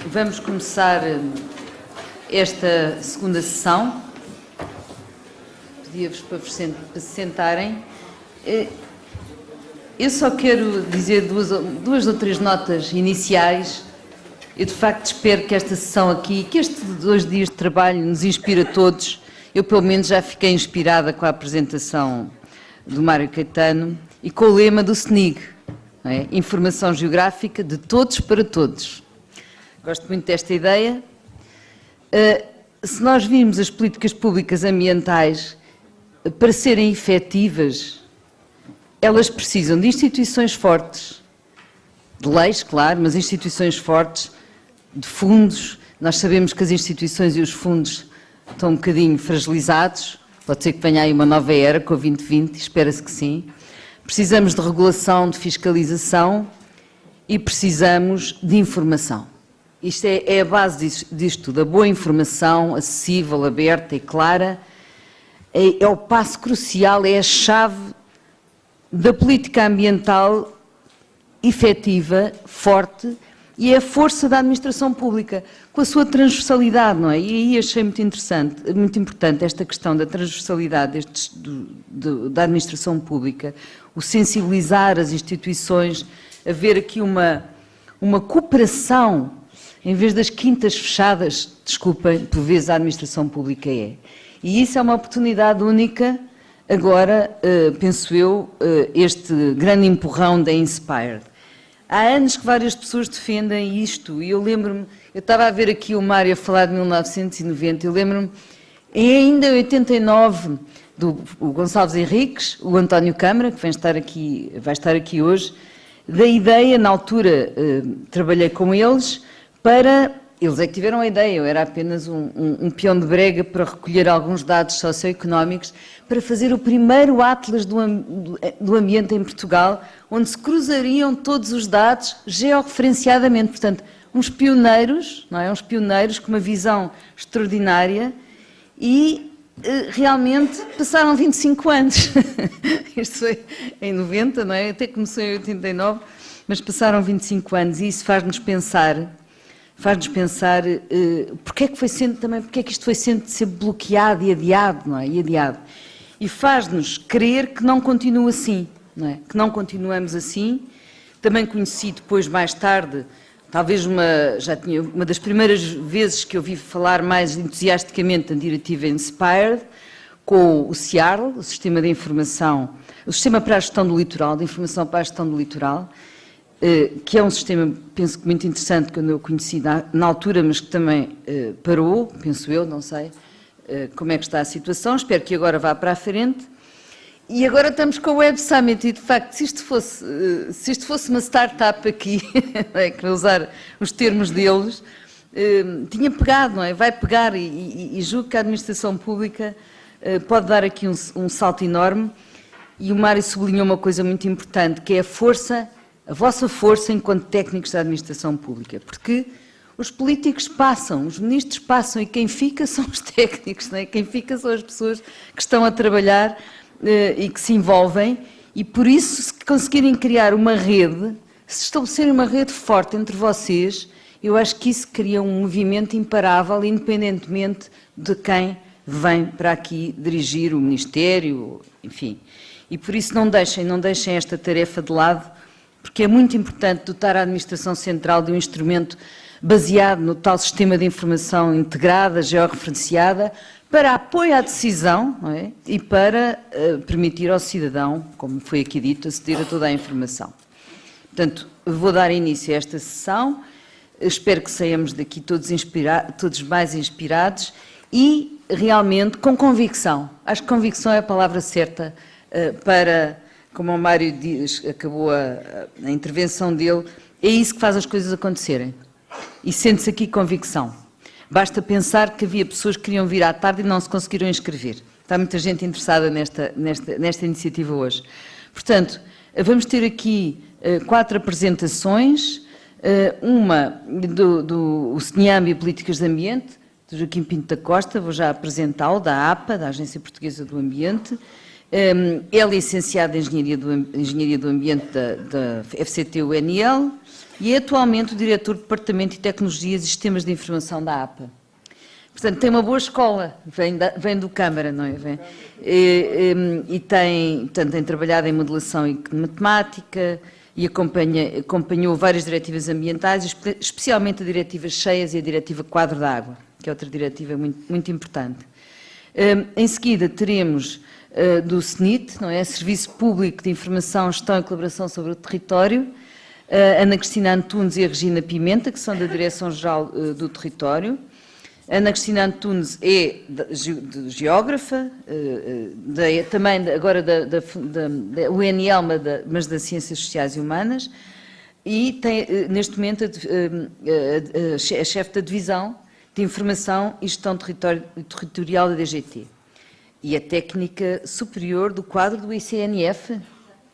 Vamos começar esta segunda sessão. Pedia-vos para se sentarem. Eu só quero dizer duas ou três notas iniciais. Eu, de facto, espero que esta sessão aqui, que estes 2 dias de trabalho nos inspire a todos. Eu, pelo menos, já fiquei inspirada com a apresentação do Mário Caetano e com o lema do SNIG, não é? Informação geográfica de todos para todos. Gosto muito desta ideia. Se nós virmos as políticas públicas ambientais para serem efetivas, elas precisam de instituições fortes, de leis, claro, mas instituições fortes, de fundos. Nós sabemos que as instituições e os fundos estão um bocadinho fragilizados. Pode ser que venha aí uma nova era com o 2020, espera-se que sim. Precisamos de regulação, de fiscalização e precisamos de informação. Isto é a base disto tudo. A boa informação, acessível, aberta e clara, é o passo crucial, é a chave da política ambiental efetiva, forte, e é a força da administração pública, com a sua transversalidade, não é? E aí achei muito interessante, muito importante esta questão da transversalidade da administração pública, o sensibilizar as instituições, haver aqui uma cooperação, em vez das quintas fechadas, desculpem, por vezes a administração pública é. E isso é uma oportunidade única, agora, penso eu, este grande empurrão da Inspired. Há anos que várias pessoas defendem isto, e eu lembro-me, eu estava a ver aqui o Mário a falar de 1990, eu lembro-me, ainda em 89, o Gonçalves Henriques, o António Câmara, que vai estar aqui hoje, da ideia, na altura trabalhei com eles, eles é que tiveram a ideia, eu era apenas um peão de brega para recolher alguns dados socioeconómicos, para fazer o primeiro atlas do ambiente em Portugal, onde se cruzariam todos os dados georreferenciadamente. Portanto, uns pioneiros, não é? Uns pioneiros com uma visão extraordinária e realmente passaram 25 anos. Isto foi em 90, não é? Até começou em 89, mas passaram 25 anos e isso faz-nos pensar porque é que isto foi sendo bloqueado e adiado, não é? E faz-nos crer que não continua assim, não é? Que não continuamos assim. Também conheci depois, mais tarde, talvez uma das primeiras vezes que eu vi falar mais entusiasticamente da diretiva Inspired, com o SIARL, o Sistema de Informação, o Sistema para a Gestão do Litoral, de Informação para a Gestão do Litoral, que é um sistema, penso que muito interessante, quando eu conheci na altura, mas que também parou, penso eu, não sei como é que está a situação, espero que agora vá para a frente. E agora estamos com o Web Summit e, de facto, se isto fosse uma startup aqui, que vou usar os termos deles, tinha pegado, não é? Vai pegar e julgo que a administração pública pode dar aqui um salto enorme. E o Mário sublinhou uma coisa muito importante, que é a vossa força enquanto técnicos da administração pública, porque os políticos passam, os ministros passam e quem fica são os técnicos, não é? Quem fica são as pessoas que estão a trabalhar e que se envolvem e por isso se conseguirem criar uma rede, se estabelecerem uma rede forte entre vocês, eu acho que isso cria um movimento imparável independentemente de quem vem para aqui dirigir o Ministério, enfim. E por isso não deixem esta tarefa de lado, porque é muito importante dotar a Administração Central de um instrumento baseado no tal sistema de informação integrada, georreferenciada, para apoio à decisão, não é? E para permitir ao cidadão, como foi aqui dito, aceder a toda a informação. Portanto, vou dar início a esta sessão, espero que saiamos daqui todos mais inspirados e realmente com convicção. Acho que convicção é a palavra certa para... Como o Mário acabou a intervenção dele, é isso que faz as coisas acontecerem. E sente-se aqui convicção. Basta pensar que havia pessoas que queriam vir à tarde e não se conseguiram inscrever. Está muita gente interessada nesta iniciativa hoje. Portanto, vamos ter aqui 4 apresentações, uma do SNIAMB e Políticas de Ambiente, do Joaquim Pinto da Costa, vou já apresentá-lo, da APA, da Agência Portuguesa do Ambiente. É licenciado em Engenharia do Ambiente da FCT-UNL e é atualmente o diretor do Departamento de Tecnologias e Sistemas de Informação da APA. Portanto, tem uma boa escola, vem do Câmara, não é? E tem trabalhado em modelação e matemática e acompanhou várias diretivas ambientais, especialmente a Diretiva Cheias e a Diretiva Quadro da Água, que é outra diretiva muito importante. Em seguida, teremos do SNIT, não é? Serviço Público de Informação, Gestão e Colaboração sobre o Território, a Ana Cristina Antunes e a Regina Pimenta, que são da Direção-Geral do Território. A Ana Cristina Antunes é geógrafa, também agora da UNL, mas das Ciências Sociais e Humanas, e tem neste momento a chefe da Divisão de Informação e Gestão Territorial da DGT. E a técnica superior do quadro do ICNF,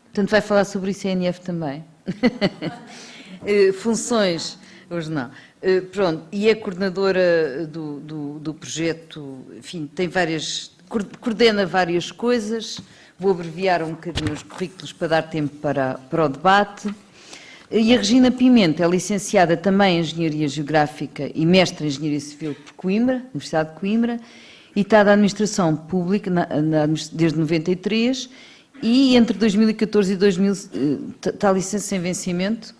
portanto vai falar sobre o ICNF também. Funções, hoje não. Pronto, e é coordenadora do projeto, enfim, coordena várias coisas, vou abreviar um bocadinho os currículos para dar tempo para o debate. E a Regina Pimenta é licenciada também em Engenharia Geográfica e mestre em Engenharia Civil por Coimbra, Universidade de Coimbra, e está da Administração Pública desde 93, e entre 2014 e 2000 está a licença em vencimento.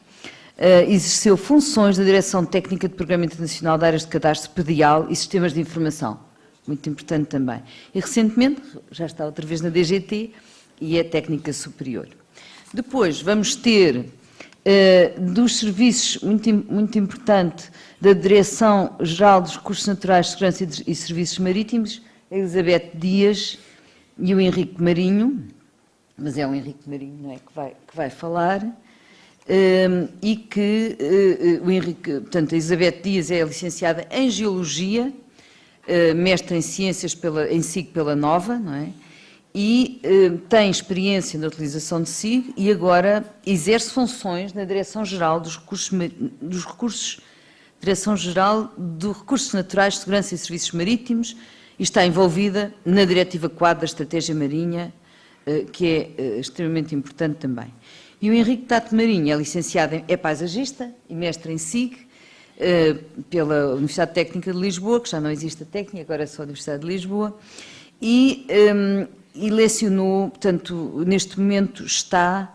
Exerceu funções da Direção Técnica de Programa Internacional de Áreas de Cadastro Predial e Sistemas de Informação, muito importante também. E recentemente, já está outra vez na DGT, e é técnica superior. Depois vamos ter, dos serviços, muito importante, da Direção-Geral dos Recursos Naturais, Segurança e Serviços Marítimos, a Elizabeth Dias e o Henrique Marinho, mas é o Henrique Marinho, não é, que vai falar. E que o Henrique, portanto, a Elizabeth Dias é licenciada em Geologia, mestre em Ciências em SIG pela Nova, não é? E tem experiência na utilização de SIG e agora exerce funções na Direção-Geral dos Recursos Direção-Geral dos Recursos Naturais, Segurança e Serviços Marítimos, e está envolvida na Diretiva Quadro da Estratégia Marinha, que é extremamente importante também. E o Henrique Tato Marinho é licenciado, é paisagista e mestre em SIG pela Universidade Técnica de Lisboa, que já não existe a técnica, agora é só a Universidade de Lisboa, e lecionou, portanto, neste momento está,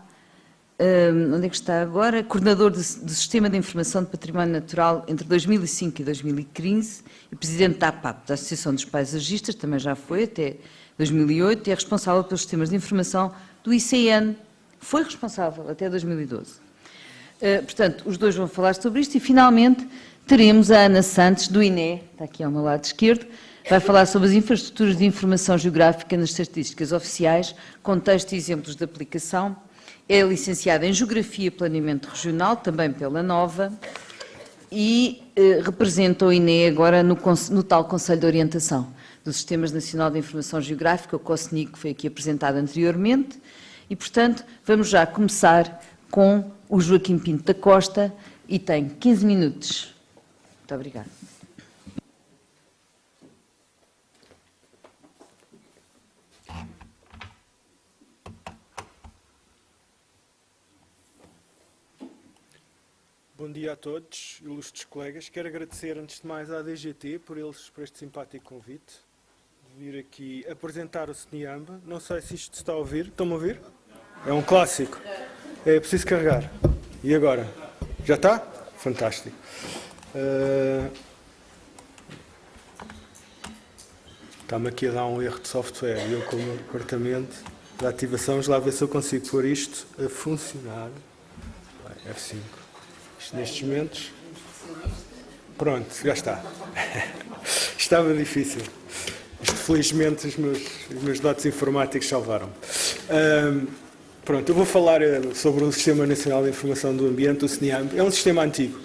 onde é que está agora? Coordenador do Sistema de Informação de Património Natural entre 2005 e 2015, e presidente da APAP, da Associação dos Paisagistas, também já foi até 2008, e é responsável pelos sistemas de informação do ICN, foi responsável até 2012. Portanto, os dois vão falar sobre isto e, finalmente, teremos a Ana Santos, do INE, está aqui ao meu lado esquerdo, vai falar sobre as infraestruturas de informação geográfica nas estatísticas oficiais, contexto e exemplos de aplicação. É licenciada em Geografia e Planeamento Regional, também pela Nova, e representa o INE agora no tal Conselho de Orientação dos Sistemas Nacional de Informação Geográfica, o COSNIC, que foi aqui apresentado anteriormente. E, portanto, vamos já começar com o Joaquim Pinto da Costa e tem 15 minutos. Muito obrigada. Bom dia a todos, ilustres colegas. Quero agradecer, antes de mais, à DGT por este simpático convite. Vir aqui apresentar o SNIAMB. Não sei se isto está a ouvir. Estão-me a ouvir? É um clássico. É preciso carregar. E agora? Já está? Fantástico. Está-me aqui a dar um erro de software. E eu, como departamento de ativação, vamos lá ver se eu consigo pôr isto a funcionar. F5. Isto nestes momentos. Pronto, já está. Estava difícil. Felizmente os meus dotes informáticos salvaram-me. Pronto, eu vou falar sobre o Sistema Nacional de Informação do Ambiente, o SNIAMB. É um sistema antigo,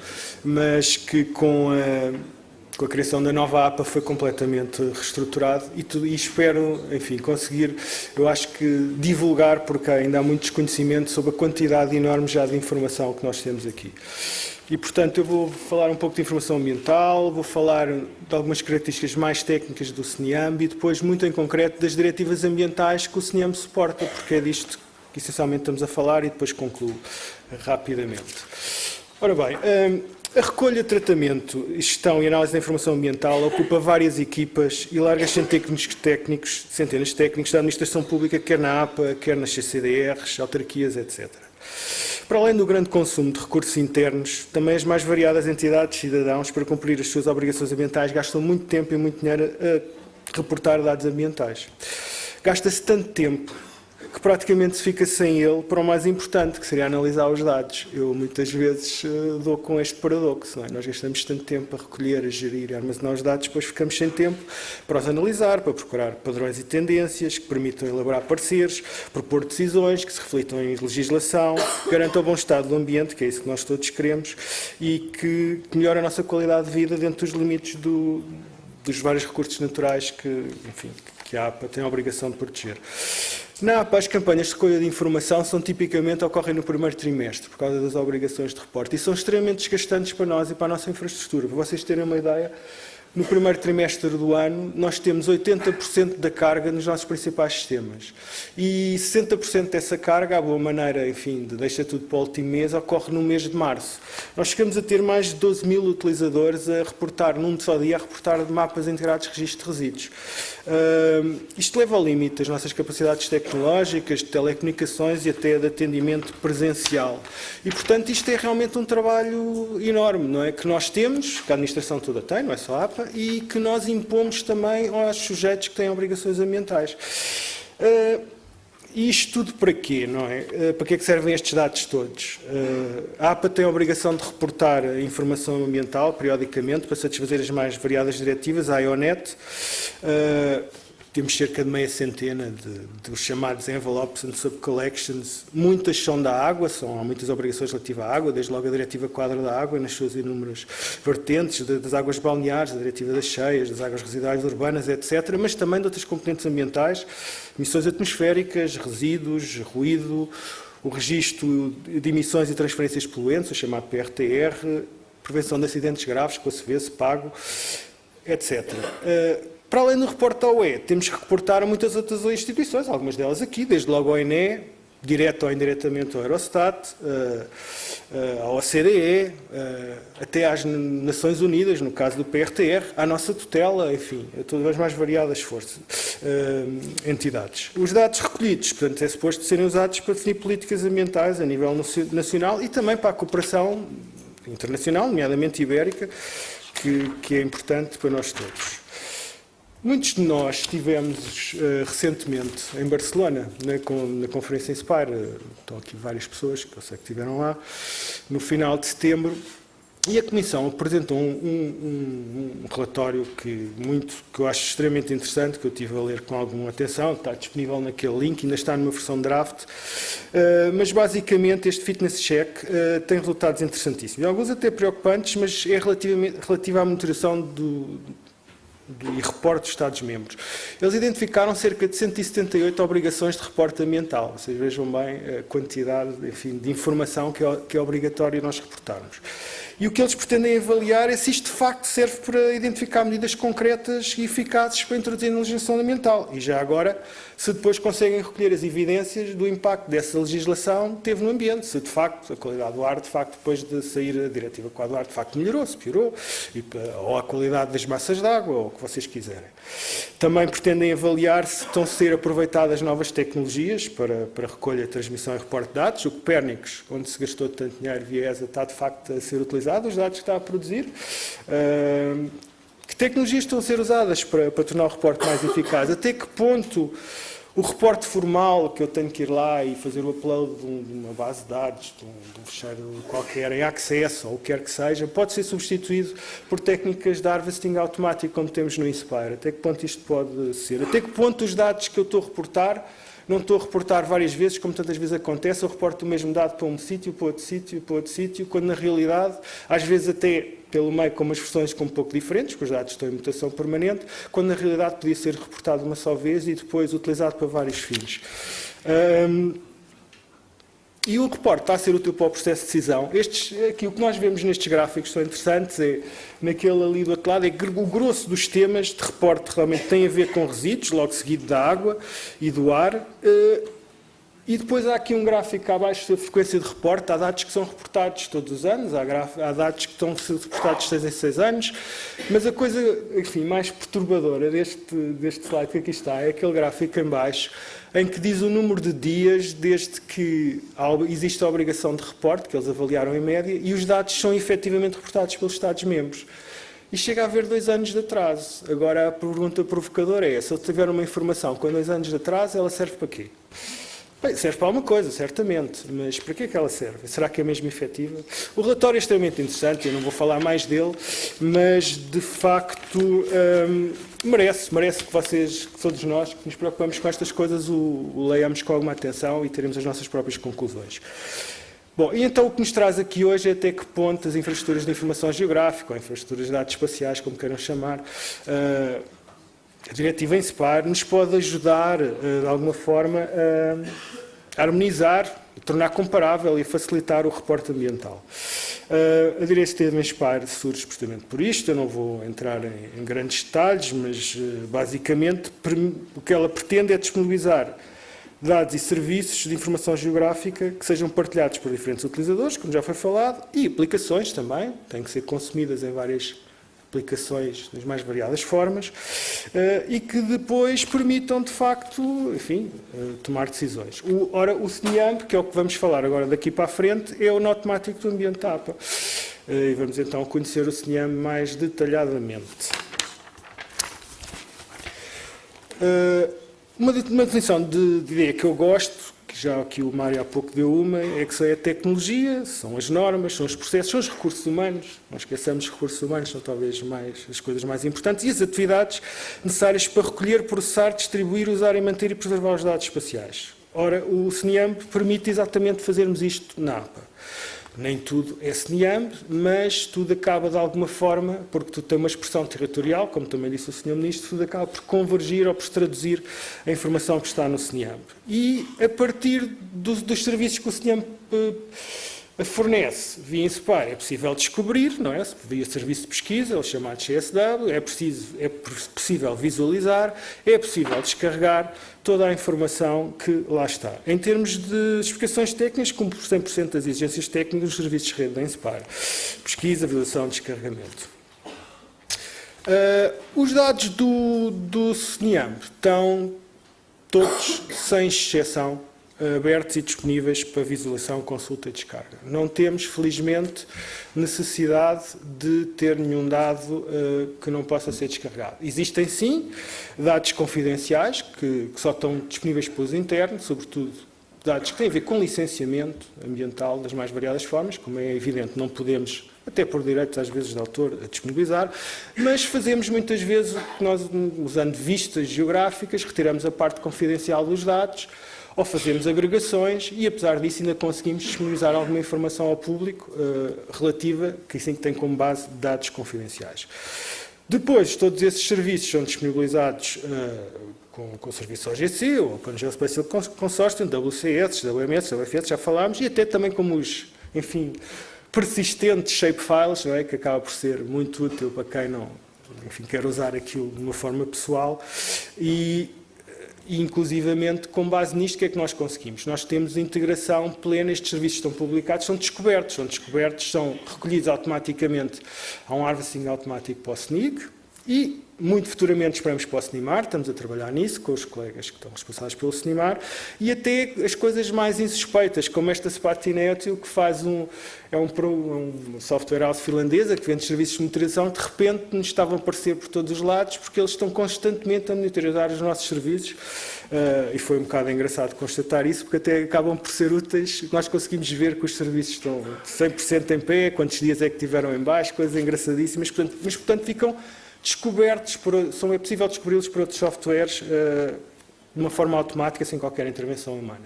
mas que com a criação da nova APA foi completamente reestruturado e espero, enfim, conseguir, eu acho que divulgar, porque ainda há muito desconhecimento sobre a quantidade enorme já de informação que nós temos aqui. E, portanto, eu vou falar um pouco de informação ambiental, vou falar de algumas características mais técnicas do SNIAMB e depois, muito em concreto, das diretivas ambientais que o SNIAMB suporta, porque é disto que essencialmente estamos a falar e depois concluo rapidamente. Ora bem, a recolha, tratamento, gestão e análise da informação ambiental ocupa várias equipas e largas centenas de técnicos da administração pública, quer na APA, quer nas CCDRs, autarquias, etc. Para além do grande consumo de recursos internos, também as mais variadas entidades de cidadãos, para cumprir as suas obrigações ambientais, gastam muito tempo e muito dinheiro a reportar dados ambientais. Gasta-se tanto tempo que praticamente se fica sem ele para o mais importante, que seria analisar os dados. Eu muitas vezes dou com este paradoxo, não é? Nós gastamos tanto tempo a recolher, a gerir, a armazenar os dados, depois ficamos sem tempo para os analisar, para procurar padrões e tendências que permitam elaborar pareceres, propor decisões que se reflitam em legislação, que garantam o bom estado do ambiente, que é isso que nós todos queremos, e que melhora a nossa qualidade de vida dentro dos limites dos vários recursos naturais que a APA tem a obrigação de proteger. Na APA, as campanhas de recolha de informação tipicamente ocorrem no primeiro trimestre, por causa das obrigações de reporte, e são extremamente desgastantes para nós e para a nossa infraestrutura. Para vocês terem uma ideia, no primeiro trimestre do ano, nós temos 80% da carga nos nossos principais sistemas. E 60% dessa carga, à boa maneira, enfim, de deixa tudo para o último mês, ocorre no mês de março. Nós chegamos a ter mais de 12 mil utilizadores a reportar, num só dia, a reportar de mapas integrados de registro de resíduos. Isto leva ao limite as nossas capacidades tecnológicas, de telecomunicações e até de atendimento presencial. E, portanto, isto é realmente um trabalho enorme, não é? Que nós temos, que a administração toda tem, não é só a APA, e que nós impomos também aos sujeitos que têm obrigações ambientais. E isto tudo para quê, não é? Para que é que servem estes dados todos? A APA tem a obrigação de reportar a informação ambiental periodicamente para satisfazer as mais variadas diretivas, a IONET. Temos cerca de meia centena dos chamados envelopes and subcollections. Muitas são da água, há muitas obrigações relativas à água, desde logo a Diretiva Quadro da Água, nas suas inúmeras vertentes, das águas balneares, da Diretiva das Cheias, das águas residuais urbanas, etc., mas também de outras componentes ambientais, emissões atmosféricas, resíduos, ruído, o registro de emissões e transferências poluentes, o chamado PRTR, prevenção de acidentes graves, com a CVS, pago, etc. Para além do reporte ao UE, temos que reportar a muitas outras instituições, algumas delas aqui, desde logo ao INE, direto ou indiretamente ao Eurostat, ao OCDE, até às Nações Unidas, no caso do PRTR, à nossa tutela, enfim, a todas as mais variadas entidades. Os dados recolhidos, portanto, é suposto serem usados para definir políticas ambientais a nível nacional e também para a cooperação internacional, nomeadamente ibérica, que é importante para nós todos. Muitos de nós estivemos recentemente em Barcelona, na Conferência Inspire, estão aqui várias pessoas que eu sei que estiveram lá, no final de setembro, e a Comissão apresentou um relatório que eu acho extremamente interessante, que eu estive a ler com alguma atenção, está disponível naquele link, ainda está numa versão draft, mas basicamente este fitness check tem resultados interessantíssimos, alguns até preocupantes, mas é relativo à monitoração e reporte dos Estados-membros. Eles identificaram cerca de 178 obrigações de reporte ambiental. Vocês vejam bem a quantidade, enfim, de informação que é obrigatório nós reportarmos. E o que eles pretendem avaliar é se isto de facto serve para identificar medidas concretas e eficazes para introduzir na legislação ambiental. E já agora, se depois conseguem recolher as evidências do impacto dessa legislação teve no ambiente, se de facto a qualidade do ar, de facto, depois de sair a diretiva Quadro do Ar, de facto melhorou, se piorou, ou a qualidade das massas de água, ou o que vocês quiserem. Também pretendem avaliar se estão a ser aproveitadas novas tecnologias para recolha, transmissão e reporte de dados. O Copérnicos, onde se gastou tanto dinheiro via ESA, está de facto a ser utilizado, os dados que está a produzir. Que tecnologias estão a ser usadas para tornar o reporte mais eficaz? Até que ponto o reporte formal, que eu tenho que ir lá e fazer o upload de uma base de dados, de um fecheiro qualquer em Access, ou o que quer que seja, pode ser substituído por técnicas de harvesting automático, como temos no Inspire? Até que ponto isto pode ser? Até que ponto os dados que eu estou a reportar, não estou a reportar várias vezes, como tantas vezes acontece, eu reporto o mesmo dado para um sítio, para outro sítio, para outro sítio, quando na realidade, às vezes até pelo meio com umas versões um pouco diferentes, porque os dados estão em mutação permanente, quando na realidade podia ser reportado uma só vez e depois utilizado para vários fins. E o reporte está a ser útil para o processo de decisão. Aqui, o que nós vemos nestes gráficos são interessantes, naquele ali do outro lado, o grosso dos temas de reporte realmente tem a ver com resíduos, logo seguido da água e do ar, E depois há aqui um gráfico abaixo da frequência de reporte. Há dados que são reportados todos os anos, há dados que estão a ser reportados de 6 em 6 anos, mas a coisa, enfim, mais perturbadora deste slide que aqui está é aquele gráfico em baixo, em que diz o número de dias desde que existe a obrigação de reporte, que eles avaliaram em média, e os dados são efetivamente reportados pelos Estados-membros. E chega a haver 2 anos de atraso. Agora a pergunta provocadora é, se eu tiver uma informação com 2 anos de atraso, ela serve para quê? Bem, serve para alguma coisa, certamente, mas para que é que ela serve? Será que é mesmo efetiva? O relatório é extremamente interessante, eu não vou falar mais dele, mas de facto merece que vocês, que todos nós, que nos preocupamos com estas coisas, o leiamos com alguma atenção e teremos as nossas próprias conclusões. Bom, e então o que nos traz aqui hoje é até que ponto as infraestruturas de informação geográfica, ou infraestruturas de dados espaciais, como queiram chamar, a diretiva INSPAR nos pode ajudar, de alguma forma, a harmonizar, a tornar comparável e a facilitar o reporte ambiental. A diretiva INSPAR surge precisamente por isto, eu não vou entrar em grandes detalhes, mas basicamente o que ela pretende é disponibilizar dados e serviços de informação geográfica que sejam partilhados por diferentes utilizadores, como já foi falado, e aplicações também, têm que ser consumidas em várias aplicações das mais variadas formas, e que depois permitam, de facto, enfim, tomar decisões. Ora, o CNIAMP, que é o que vamos falar agora daqui para a frente, é o nó temático do Ambiente APA. E vamos então conhecer o CNIAMP mais detalhadamente. Uma definição de ideia que eu gosto, que já aqui o Mário há pouco deu uma, é que é a tecnologia, são as normas, são os processos, são os recursos humanos, não esqueçamos que os recursos humanos são talvez as coisas mais importantes, e as atividades necessárias para recolher, processar, distribuir, usar e manter e preservar os dados espaciais. Ora, o CNIAMP permite exatamente fazermos isto na APA. Nem tudo é CNIAMP, mas tudo acaba de alguma forma, porque tu tens uma expressão territorial, como também disse o Sr. Ministro, tudo acaba por convergir ou por traduzir a informação que está no CNIAMP. E a partir dos serviços que o CNIAMP fornece via INSPAR, é possível descobrir, não é? Via serviço de pesquisa, o chamado CSW, é possível visualizar, é possível descarregar toda a informação que lá está. Em termos de explicações técnicas, cumpre 100% das exigências técnicas dos serviços de rede da INSPAR. Pesquisa, visualização, descarregamento. Os dados do CNIAMP estão todos, sem exceção, abertos e disponíveis para visualização, consulta e descarga. Não temos, felizmente, necessidade de ter nenhum dado que não possa ser descarregado. Existem, sim, dados confidenciais que só estão disponíveis para os internos, sobretudo dados que têm a ver com licenciamento ambiental das mais variadas formas, como é evidente, não podemos, até por direitos às vezes de autor, disponibilizar, mas fazemos muitas vezes, nós, usando vistas geográficas, retiramos a parte confidencial dos dados, ou fazemos agregações e, apesar disso, ainda conseguimos disponibilizar alguma informação ao público relativa, que sim que tem como base dados confidenciais. Depois, todos esses serviços são disponibilizados com o serviço OGC, o Open Geospatial Consortium, WCS, WMS, WFS, já falámos, e até também como os, enfim, persistentes shapefiles, não é? Que acaba por ser muito útil para quem não, enfim, quer usar aquilo de uma forma pessoal, e inclusivamente, com base nisto, o que é que nós conseguimos? Nós temos integração plena, estes serviços estão publicados, são descobertos, são recolhidos automaticamente a um harvesting automático para o SNIG e, muito futuramente, esperamos para o SNIMAR, estamos a trabalhar nisso com os colegas que estão responsáveis pelo SNIMAR, e até as coisas mais insuspeitas, como esta Spatinet, que faz um software house finlandesa que vende serviços de monitorização, de repente nos estavam a aparecer por todos os lados, porque eles estão constantemente a monitorizar os nossos serviços, e foi um bocado engraçado constatar isso, porque até acabam por ser úteis, nós conseguimos ver que os serviços estão 100% em pé, quantos dias é que tiveram em baixo, coisas engraçadíssimas, mas portanto ficam descobertos, é possível descobri-los por outros softwares de uma forma automática, sem qualquer intervenção humana.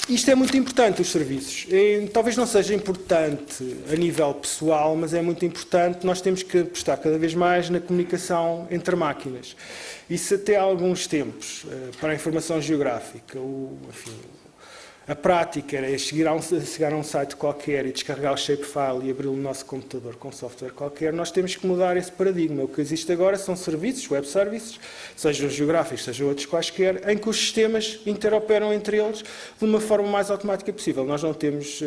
Isto é muito importante, os serviços. Talvez não seja importante a nível pessoal, mas é muito importante, nós temos que apostar cada vez mais na comunicação entre máquinas. Isso até há alguns tempos, para a informação geográfica, A prática era chegar a um site qualquer e descarregar o shapefile e abri-lo no nosso computador com software qualquer. Nós temos que mudar esse paradigma. O que existe agora são serviços, web services, sejam geográficos, sejam outros quaisquer, em que os sistemas interoperam entre eles de uma forma mais automática possível. Nós não temos,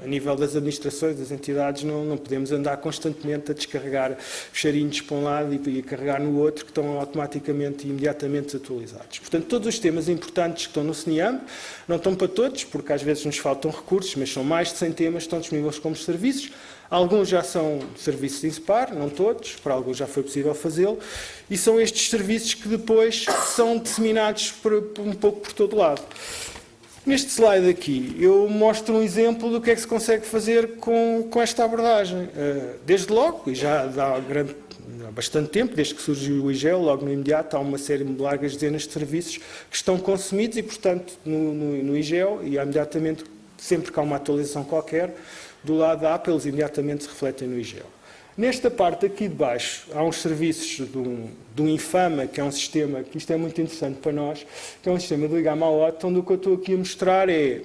a nível das administrações, das entidades, não podemos andar constantemente a descarregar fecheirinhos para um lado e a carregar no outro, que estão automaticamente e imediatamente atualizados. Portanto, todos os temas importantes que estão no CNIAMP, não estão para todos, porque às vezes nos faltam recursos, mas são mais de 100 temas que estão disponíveis como serviços. Alguns já são serviços de Inspire, não todos, para alguns já foi possível fazê-lo, e são estes serviços que depois são disseminados um pouco por todo lado. Neste slide aqui, eu mostro um exemplo do que é que se consegue fazer com esta abordagem. Desde logo, e já há bastante tempo, desde que surgiu o IGEO, logo no imediato, há uma série de largas dezenas de serviços que estão consumidos e, portanto, no IGEO, e imediatamente, sempre que há uma atualização qualquer, do lado da Apple, eles imediatamente se refletem no IGEO. Nesta parte aqui de baixo, há uns serviços de um Infama, que é um sistema, que isto é muito interessante para nós, que é um sistema de ligar Maot, onde o que eu estou aqui a mostrar é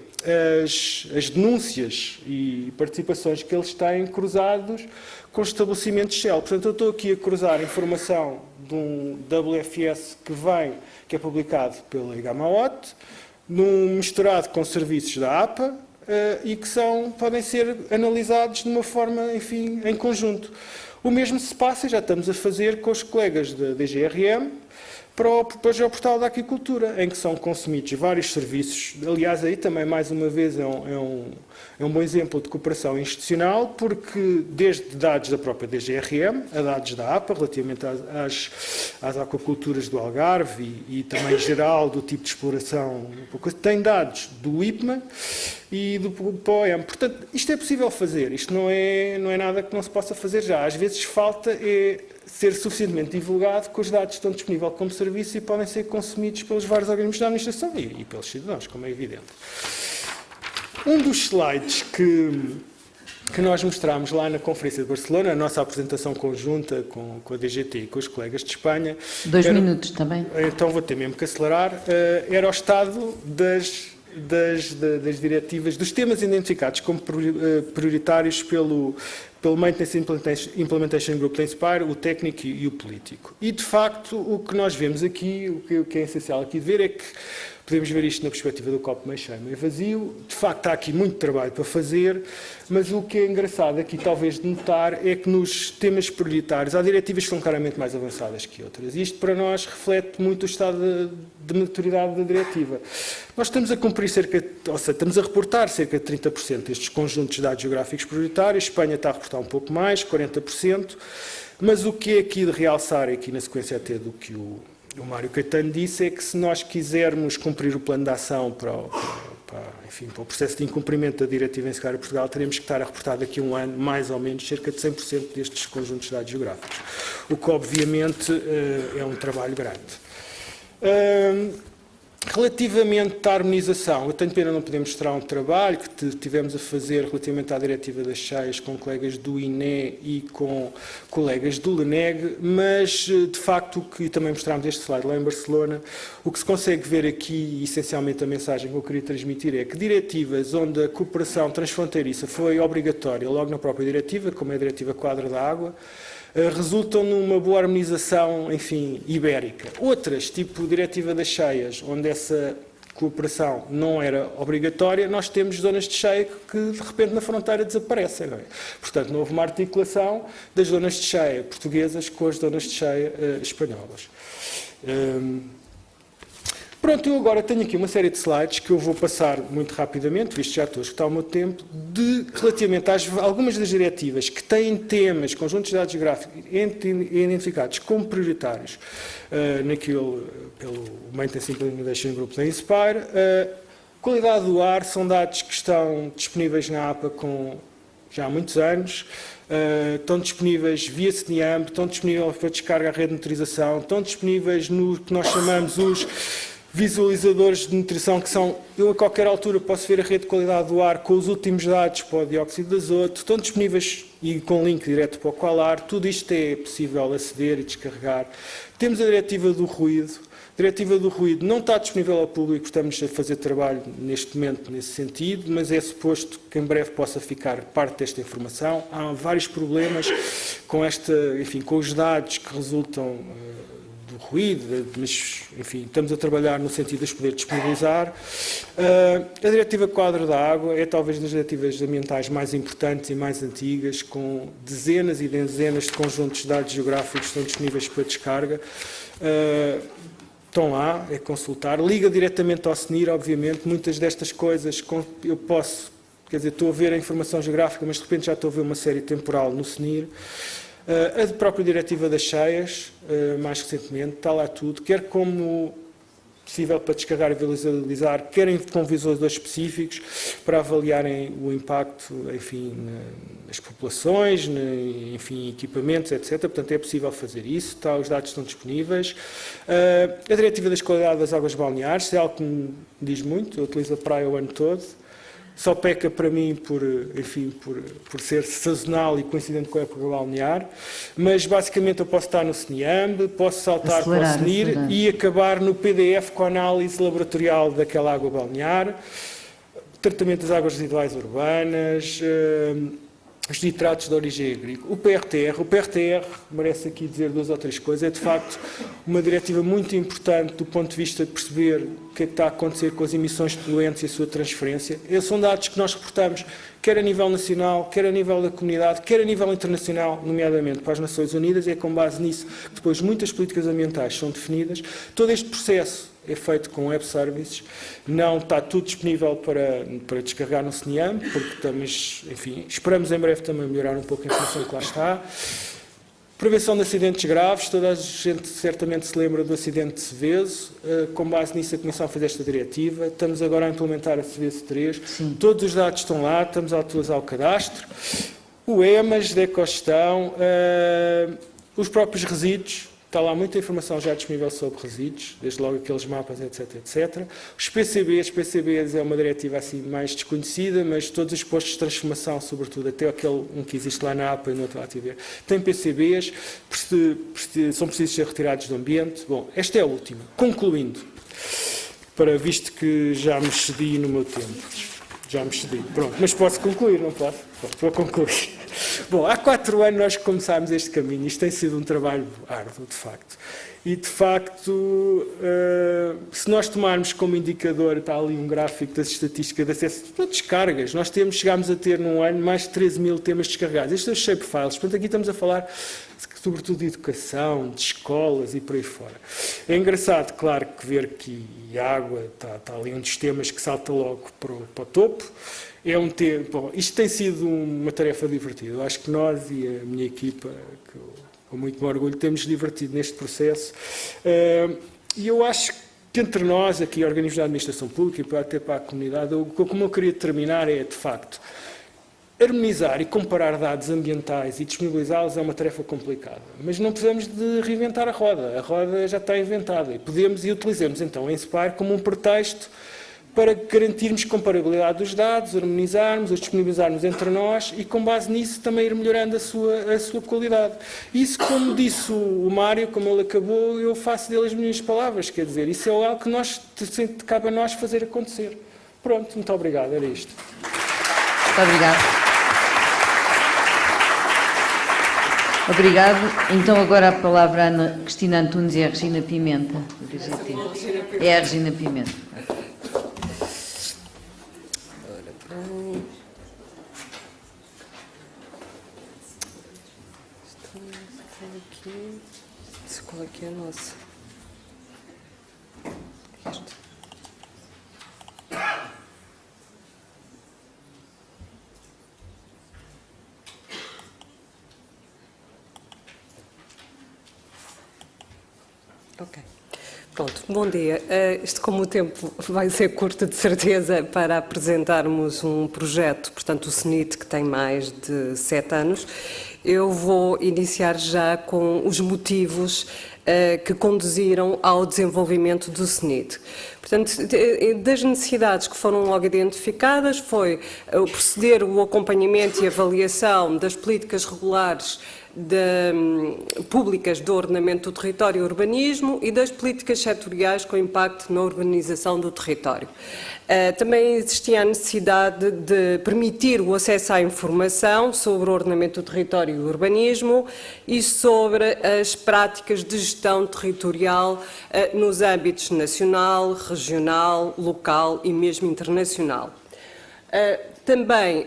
as denúncias e participações que eles têm cruzados com os estabelecimentos Shell. Portanto, eu estou aqui a cruzar informação de um WFS que é publicado pela Igamaot, misturado com serviços da APA, e que podem ser analisados de uma forma, enfim, em conjunto. O mesmo se passa, já estamos a fazer com os colegas da DGRM, para o portal da aquicultura, em que são consumidos vários serviços. Aliás, aí também, mais uma vez, é um bom exemplo de cooperação institucional, porque desde dados da própria DGRM, a dados da APA, relativamente às aquaculturas do Algarve e também em geral do tipo de exploração, tem dados do IPMA e do POEM. Portanto, isto é possível fazer, isto não é nada que não se possa fazer já. Às vezes falta ser suficientemente divulgado que os dados estão disponíveis como serviço e podem ser consumidos pelos vários organismos da administração e pelos cidadãos, como é evidente. Um dos slides que nós mostramos lá na Conferência de Barcelona, a nossa apresentação conjunta com a DGT e com os colegas de Espanha... 2 minutos também. Então vou ter mesmo que acelerar. Era o estado das diretivas, dos temas identificados como prioritários pelo Maintenance Implementation Group da Inspire, o técnico e o político. E, de facto, o que nós vemos aqui, o que é essencial aqui de ver, é que podemos ver isto na perspectiva do copo meio cheio, meio vazio. De facto, há aqui muito trabalho para fazer, mas o que é engraçado aqui, talvez, de notar, é que nos temas prioritários há diretivas que são claramente mais avançadas que outras. E isto, para nós, reflete muito o estado de maturidade da diretiva. Nós estamos a cumprir estamos a reportar cerca de 30% destes conjuntos de dados geográficos prioritários. Espanha está a reportar um pouco mais, 40%. Mas o que é aqui de realçar, aqui na sequência até do que o Mário Caetano disse, é que se nós quisermos cumprir o plano de ação para o processo de incumprimento da diretiva em Secar Portugal, teremos que estar a reportar daqui a um ano, mais ou menos, cerca de 100% destes conjuntos de dados geográficos. O que, obviamente, é um trabalho grande. Relativamente à harmonização, eu tenho pena não poder mostrar um trabalho que tivemos a fazer relativamente à diretiva das cheias com colegas do INE e com colegas do LENEG, mas de facto, o que também mostramos este slide lá em Barcelona, o que se consegue ver aqui, essencialmente a mensagem que eu queria transmitir é que diretivas onde a cooperação transfronteiriça foi obrigatória logo na própria diretiva, como é a diretiva Quadra da Água, resultam numa boa harmonização, enfim, ibérica. Outras, tipo diretiva das cheias, onde essa cooperação não era obrigatória, nós temos zonas de cheia que, de repente, na fronteira desaparecem. Não é? Portanto, não houve uma articulação das zonas de cheia portuguesas com as zonas de cheia espanholas. Pronto, eu agora tenho aqui uma série de slides que eu vou passar muito rapidamente, visto que já estou a esgotar o meu tempo, relativamente às algumas das diretivas que têm temas, conjuntos de dados geográficos identificados como prioritários pelo Maintenance Implementation Group da Inspire. Qualidade do ar são dados que estão disponíveis na APA já há muitos anos. Estão disponíveis via CNIAMP, estão disponíveis para descarga à rede de monitorização, estão disponíveis no que nós chamamos os visualizadores de nutrição que são, eu a qualquer altura posso ver a rede de qualidade do ar com os últimos dados para o dióxido de azoto, estão disponíveis e com link direto para o Qualar, tudo isto é possível aceder e descarregar. Temos a diretiva do ruído. A diretiva do ruído não está disponível ao público, estamos a fazer trabalho neste momento nesse sentido, mas é suposto que em breve possa ficar parte desta informação. Há vários problemas com com os dados que resultam do ruído, mas, enfim, estamos a trabalhar no sentido de os poder disponibilizar. A Diretiva Quadro da Água é talvez das diretivas ambientais mais importantes e mais antigas, com dezenas e dezenas de conjuntos de dados geográficos que estão disponíveis para descarga. Estão lá, é consultar. Liga diretamente ao SNIR, obviamente. Muitas destas coisas eu posso, quer dizer, estou a ver a informação geográfica, mas de repente já estou a ver uma série temporal no SNIR. A própria diretiva das cheias, mais recentemente, está lá tudo, quer como possível para descarregar e visualizar, querem com visualizadores específicos para avaliarem o impacto, enfim, nas populações, enfim, equipamentos, etc. Portanto, é possível fazer isso, os dados estão disponíveis. A diretiva das qualidades das águas balneares, é algo que me diz muito, eu utilizo a praia o ano todo. Só peca para mim por ser sazonal e coincidente com a época balnear, mas basicamente eu posso estar no CNIAMB, posso saltar para o SNIR e acabar no PDF com a análise laboratorial daquela água balnear, tratamento das águas residuais urbanas, os nitratos de origem agrícola, o PRTR merece aqui dizer duas ou três coisas, é de facto uma diretiva muito importante do ponto de vista de perceber o que é que está a acontecer com as emissões de poluentes e a sua transferência. Esses são dados que nós reportamos, quer a nível nacional, quer a nível da comunidade, quer a nível internacional, nomeadamente para as Nações Unidas, e é com base nisso que depois muitas políticas ambientais são definidas. Todo este processo é feito com web services, não está tudo disponível para descarregar no CNIAM, porque estamos, enfim, esperamos em breve também melhorar um pouco a informação que lá está. Prevenção de acidentes graves, toda a gente certamente se lembra do acidente de Seveso, com base nisso a Comissão fez esta diretiva, estamos agora a implementar a Seveso 3, Sim. Todos os dados estão lá, estamos a atualizar o cadastro, o EMAS de ecogestão, os próprios resíduos, está lá muita informação já disponível sobre resíduos, desde logo aqueles mapas, etc, etc. Os PCBs é uma diretiva assim mais desconhecida, mas todos os postos de transformação, sobretudo, até aquele que existe lá na APA e no outro ATV, tem PCBs, são precisos ser retirados do ambiente. Bom, esta é a última. Concluindo, visto que já me excedi no meu tempo. Já me excedi. Pronto, mas posso concluir, não posso? Vou concluir. Bom, há 4 anos nós começámos este caminho, isto tem sido um trabalho árduo, de facto. E, de facto, se nós tomarmos como indicador, está ali um gráfico das estatísticas de acesso a descargas, nós chegámos a ter num ano mais de 13 mil temas descarregados. Estes são os shapefiles, portanto aqui estamos a falar sobretudo de educação, de escolas e por aí fora. É engraçado, claro, que ver que a água está ali um dos temas que salta logo para o topo. É um tema, bom, isto tem sido uma tarefa divertida. Eu acho que nós e a minha equipa, que eu, com muito orgulho, temos divertido neste processo. E eu acho que entre nós, aqui, organismos da administração pública e até para a comunidade, como eu queria terminar é, de facto, harmonizar e comparar dados ambientais e disponibilizá-los é uma tarefa complicada, mas não precisamos de reinventar a roda já está inventada e podemos e utilizamos então a Inspire como um pretexto para garantirmos comparabilidade dos dados, harmonizarmos, os disponibilizarmos entre nós e com base nisso também ir melhorando a sua qualidade. Isso, como disse o Mário, como ele acabou, eu faço dele as minhas palavras, quer dizer, isso é algo que cabe a nós fazer acontecer. Pronto, muito obrigado, era isto. Muito obrigado. Obrigado. Então agora a palavra a Ana Cristina Antunes e a Regina Pimenta. É a Regina Pimenta. Qual é que é a nossa? Este. Ok. Pronto, bom dia. Isto, como o tempo vai ser curto, de certeza, para apresentarmos um projeto, portanto, o SNIT, que tem mais de 7 anos, eu vou iniciar já com os motivos que conduziram ao desenvolvimento do SNIT. Portanto, das necessidades que foram logo identificadas foi proceder o acompanhamento e avaliação das políticas regulares públicas do ordenamento do território e urbanismo e das políticas setoriais com impacto na urbanização do território. Também existia a necessidade de permitir o acesso à informação sobre o ordenamento do território e o urbanismo e sobre as práticas de gestão territorial nos âmbitos nacional, regional, local e mesmo internacional. Também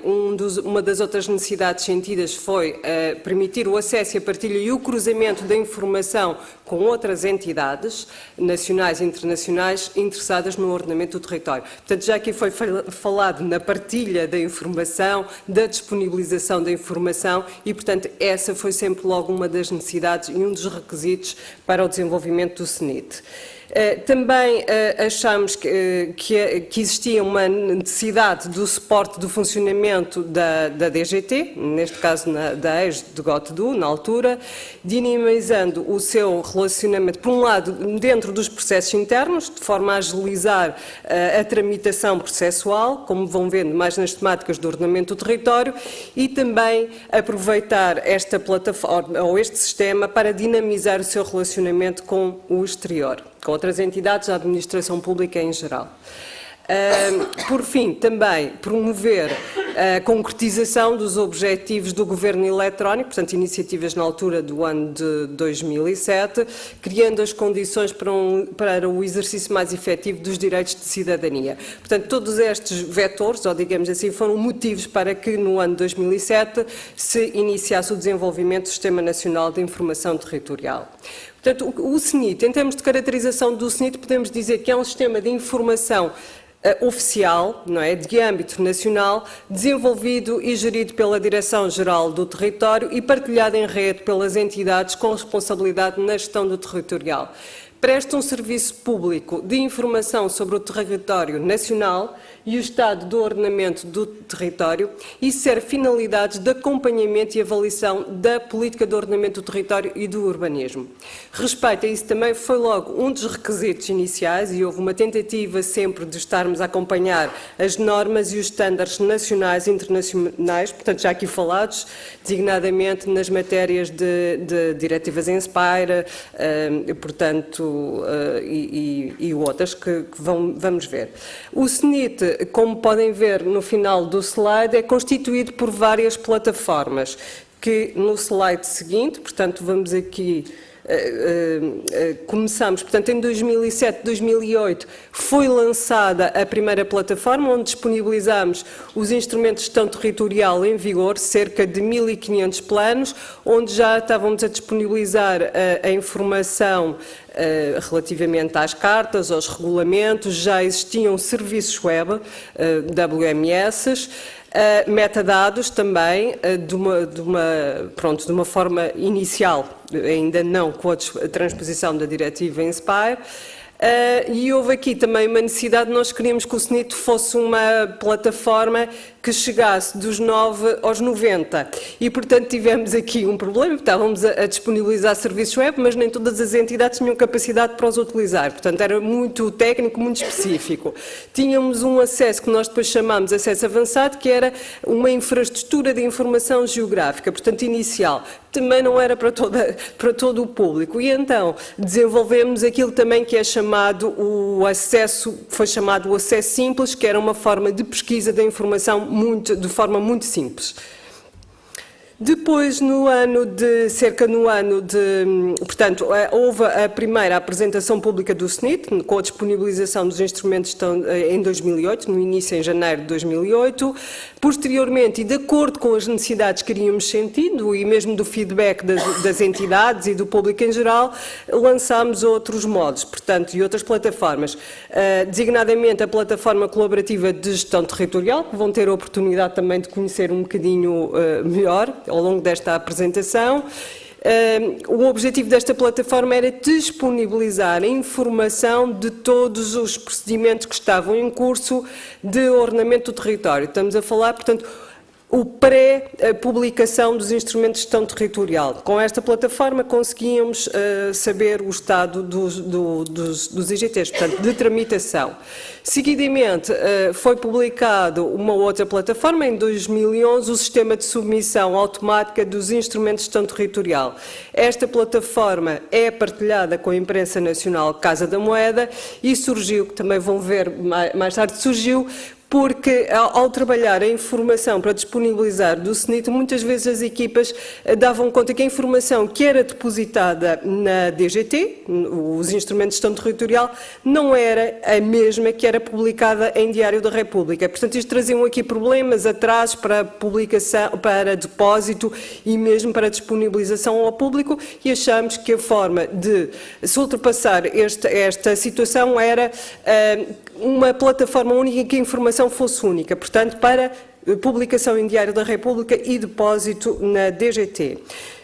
uma das outras necessidades sentidas foi permitir o acesso e a partilha e o cruzamento da informação com outras entidades nacionais e internacionais interessadas no ordenamento do território. Portanto, já aqui foi falado na partilha da informação, da disponibilização da informação e, portanto, essa foi sempre logo uma das necessidades e um dos requisitos para o desenvolvimento do SNIT. Também achamos que existia uma necessidade do suporte do funcionamento da DGT, neste caso da ex-DGOTDU, na altura, dinamizando o seu relacionamento, por um lado, dentro dos processos internos, de forma a agilizar a tramitação processual, como vão vendo mais nas temáticas do ordenamento do território, e também aproveitar esta plataforma ou este sistema para dinamizar o seu relacionamento com o exterior, com outras entidades da administração pública em geral. Por fim, também promover a concretização dos objetivos do governo eletrónico, portanto, iniciativas na altura do ano de 2007, criando as condições para o exercício mais efetivo dos direitos de cidadania. Portanto, todos estes vetores, ou digamos assim, foram motivos para que no ano de 2007 se iniciasse o desenvolvimento do Sistema Nacional de Informação Territorial. Portanto, o SNIT, em termos de caracterização do SNIT, podemos dizer que é um sistema de informação oficial, não é, de âmbito nacional, desenvolvido e gerido pela Direção-Geral do Território e partilhado em rede pelas entidades com responsabilidade na gestão do territorial. Presta um serviço público de informação sobre o território nacional e o estado do ordenamento do território e serve finalidades de acompanhamento e avaliação da política de ordenamento do território e do urbanismo. Respeito a isso também foi logo um dos requisitos iniciais e houve uma tentativa sempre de estarmos a acompanhar as normas e os estándares nacionais e internacionais, portanto já aqui falados, designadamente nas matérias de diretivas INSPIRE, portanto, e outras que vamos ver. O SNIT, como podem ver no final do slide, é constituído por várias plataformas, que no slide seguinte, portanto, vamos aqui, começamos, portanto, em 2007, 2008, foi lançada a primeira plataforma, onde disponibilizamos os instrumentos de gestão territorial em vigor, cerca de 1.500 planos, onde já estávamos a disponibilizar a informação relativamente às cartas, aos regulamentos, já existiam serviços web, WMS, metadados também, de uma forma inicial, ainda não com a transposição da diretiva INSPIRE, e houve aqui também uma necessidade, nós queríamos que o SNIT fosse uma plataforma que chegasse dos 9 aos 90 e, portanto, tivemos aqui um problema, estávamos a disponibilizar serviços web, mas nem todas as entidades tinham capacidade para os utilizar, portanto, era muito técnico, muito específico. Tínhamos um acesso que nós depois chamámos acesso avançado, que era uma infraestrutura de informação geográfica, portanto, inicial, também não era para todo o público, e então desenvolvemos aquilo também que é chamado o acesso, foi chamado o acesso simples, que era uma forma de pesquisa da informação de forma muito simples. Depois, portanto, houve a primeira apresentação pública do SNIT, com a disponibilização dos instrumentos em 2008, no início em janeiro de 2008. Posteriormente, e de acordo com as necessidades que iríamos sentindo, e mesmo do feedback das entidades e do público em geral, lançámos outros modos, portanto, e outras plataformas, designadamente a plataforma colaborativa de gestão territorial, que vão ter a oportunidade também de conhecer um bocadinho melhor ao longo desta apresentação. O objetivo desta plataforma era disponibilizar a informação de todos os procedimentos que estavam em curso de ordenamento do território. Estamos a falar, portanto, o pré-publicação dos instrumentos de gestão territorial. Com esta plataforma conseguíamos saber o estado dos IGTs, portanto, de tramitação. Seguidamente, foi publicado uma outra plataforma, em 2011, o Sistema de Submissão Automática dos Instrumentos de Gestão Territorial. Esta plataforma é partilhada com a imprensa nacional Casa da Moeda e surgiu, que também vão ver mais tarde, surgiu porque ao trabalhar a informação para disponibilizar do SNIT, muitas vezes as equipas davam conta que a informação que era depositada na DGT, os instrumentos de gestão territorial, não era a mesma que era publicada em Diário da República. Portanto, isto traziam aqui problemas, atrasos para publicação, para depósito e mesmo para disponibilização ao público, e achamos que a forma de se ultrapassar esta situação era uma plataforma única em que a informação fosse única, portanto, para publicação em Diário da República e depósito na DGT.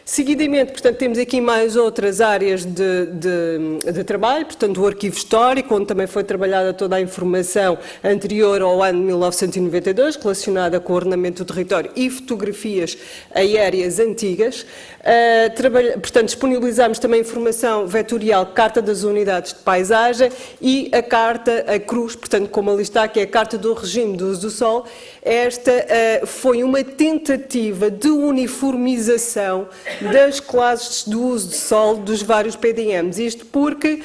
Seguidamente, portanto, temos aqui mais outras áreas de trabalho, portanto, o arquivo histórico, onde também foi trabalhada toda a informação anterior ao ano de 1992, relacionada com o ordenamento do território e fotografias aéreas antigas. Portanto, disponibilizamos também informação vetorial, Carta das Unidades de Paisagem e a Carta, a Cruz, portanto, como ali está, que é a Carta do Regime do Uso do Solo. Esta foi uma tentativa de uniformização das classes do uso do solo dos vários PDMs. Isto porque,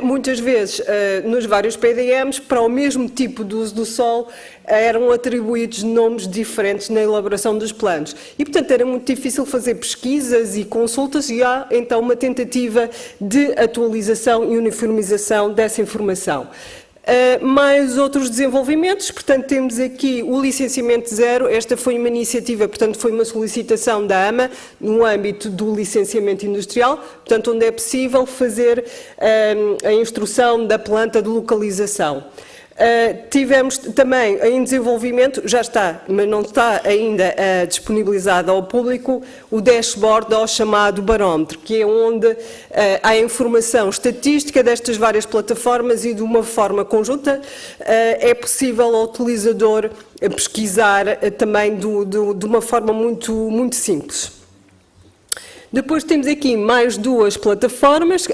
muitas vezes, nos vários PDMs, para o mesmo tipo de uso do solo, eram atribuídos nomes diferentes na elaboração dos planos. E, portanto, era muito difícil fazer pesquisas e consultas e há, então, uma tentativa de atualização e uniformização dessa informação. Mais outros desenvolvimentos, portanto, temos aqui o licenciamento zero. Esta foi uma iniciativa, portanto, foi uma solicitação da AMA no âmbito do licenciamento industrial, portanto, onde é possível fazer a instrução da planta de localização. Tivemos também em desenvolvimento, já está, mas não está ainda disponibilizado ao público, o dashboard ou chamado barómetro, que é onde há a informação estatística destas várias plataformas e de uma forma conjunta é possível ao utilizador pesquisar também de uma forma muito simples. Depois temos aqui mais duas plataformas,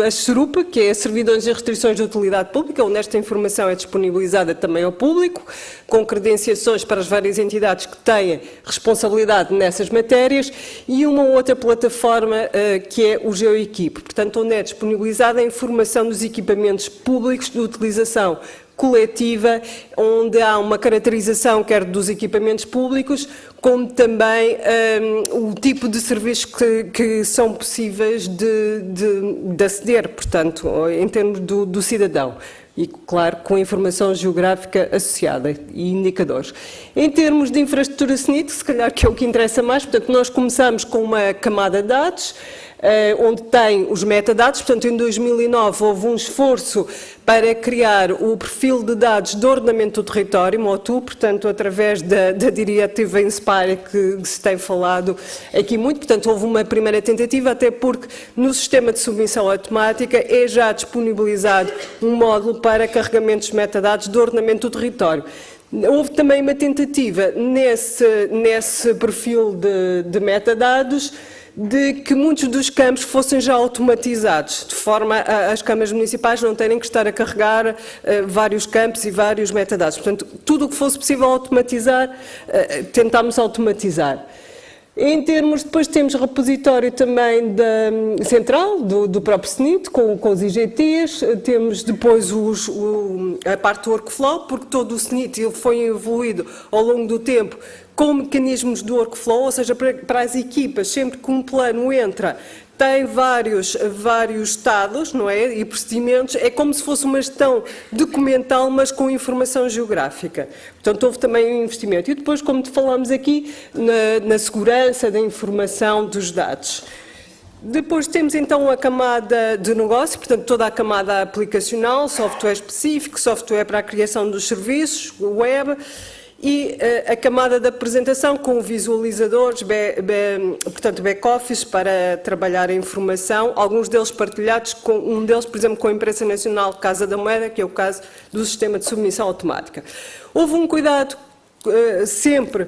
a SERUPA, que é a Servidões e Restrições de Utilidade Pública, onde esta informação é disponibilizada também ao público, com credenciações para as várias entidades que têm responsabilidade nessas matérias, e uma outra plataforma que é o GeoEquipe, portanto, onde é disponibilizada a informação dos equipamentos públicos de utilização coletiva, onde há uma caracterização quer dos equipamentos públicos, como também o tipo de serviços que são possíveis de aceder, portanto, em termos do cidadão. E, claro, com a informação geográfica associada e indicadores. Em termos de infraestrutura SNIT, se calhar que é o que interessa mais, portanto, nós começamos com uma camada de dados, onde tem os metadados, portanto, em 2009 houve um esforço para criar o perfil de dados do ordenamento do território, MOTU, portanto, através da diretiva Inspire, que se tem falado aqui muito, portanto, houve uma primeira tentativa, até porque no sistema de submissão automática é já disponibilizado um módulo para carregamentos de metadados do ordenamento do território. Houve também uma tentativa nesse perfil de metadados, de que muitos dos campos fossem já automatizados, de forma a as câmaras municipais não terem que estar a carregar vários campos e vários metadados. Portanto, tudo o que fosse possível automatizar, tentámos automatizar. Em termos, depois temos repositório também central, do próprio SNIT, com os IGTs, temos depois a parte do workflow, porque todo o SNIT ele foi evoluído ao longo do tempo com mecanismos do workflow, ou seja, para as equipas, sempre que um plano entra, tem vários estados, não é, e procedimentos, é como se fosse uma gestão documental, mas com informação geográfica. Portanto, houve também um investimento. E depois, como falámos aqui, na segurança da informação dos dados. Depois temos então a camada de negócio, portanto toda a camada aplicacional, software específico, software para a criação dos serviços, web, e a camada de apresentação com visualizadores, portanto back-office para trabalhar a informação, alguns deles partilhados, um deles, por exemplo, com a Imprensa Nacional Casa da Moeda, que é o caso do sistema de submissão automática. Houve um cuidado sempre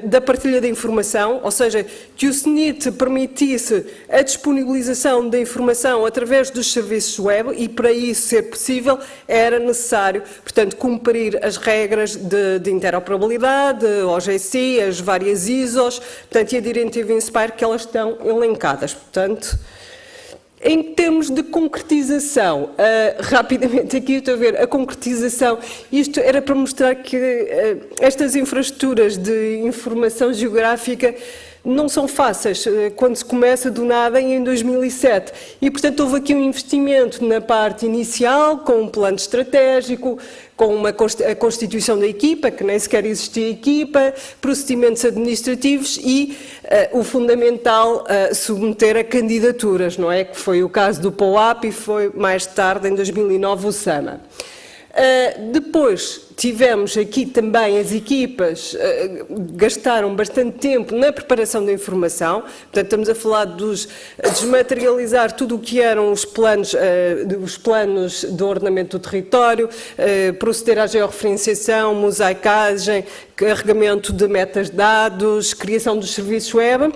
da partilha da informação, ou seja, que o SNIT permitisse a disponibilização da informação através dos serviços web e para isso ser possível era necessário, portanto, cumprir as regras de interoperabilidade, OGC, as várias ISOs, portanto, e a diretiva INSPIRE que elas estão elencadas, portanto. Em termos de concretização, rapidamente aqui estou a ver a concretização, isto era para mostrar que estas infraestruturas de informação geográfica não são fáceis quando se começa do nada em 2007 e, portanto, houve aqui um investimento na parte inicial, com um plano estratégico, com a constituição da equipa, que nem sequer existia equipa, procedimentos administrativos e o fundamental, submeter a candidaturas, não é? Que foi o caso do POAP e foi mais tarde, em 2009, o SAMA. Depois tivemos aqui também as equipas gastaram bastante tempo na preparação da informação, portanto estamos a falar dos desmaterializar tudo o que eram os planos do ordenamento do território, proceder à georreferenciação, mosaicagem, carregamento de metas-dados, criação dos serviços web.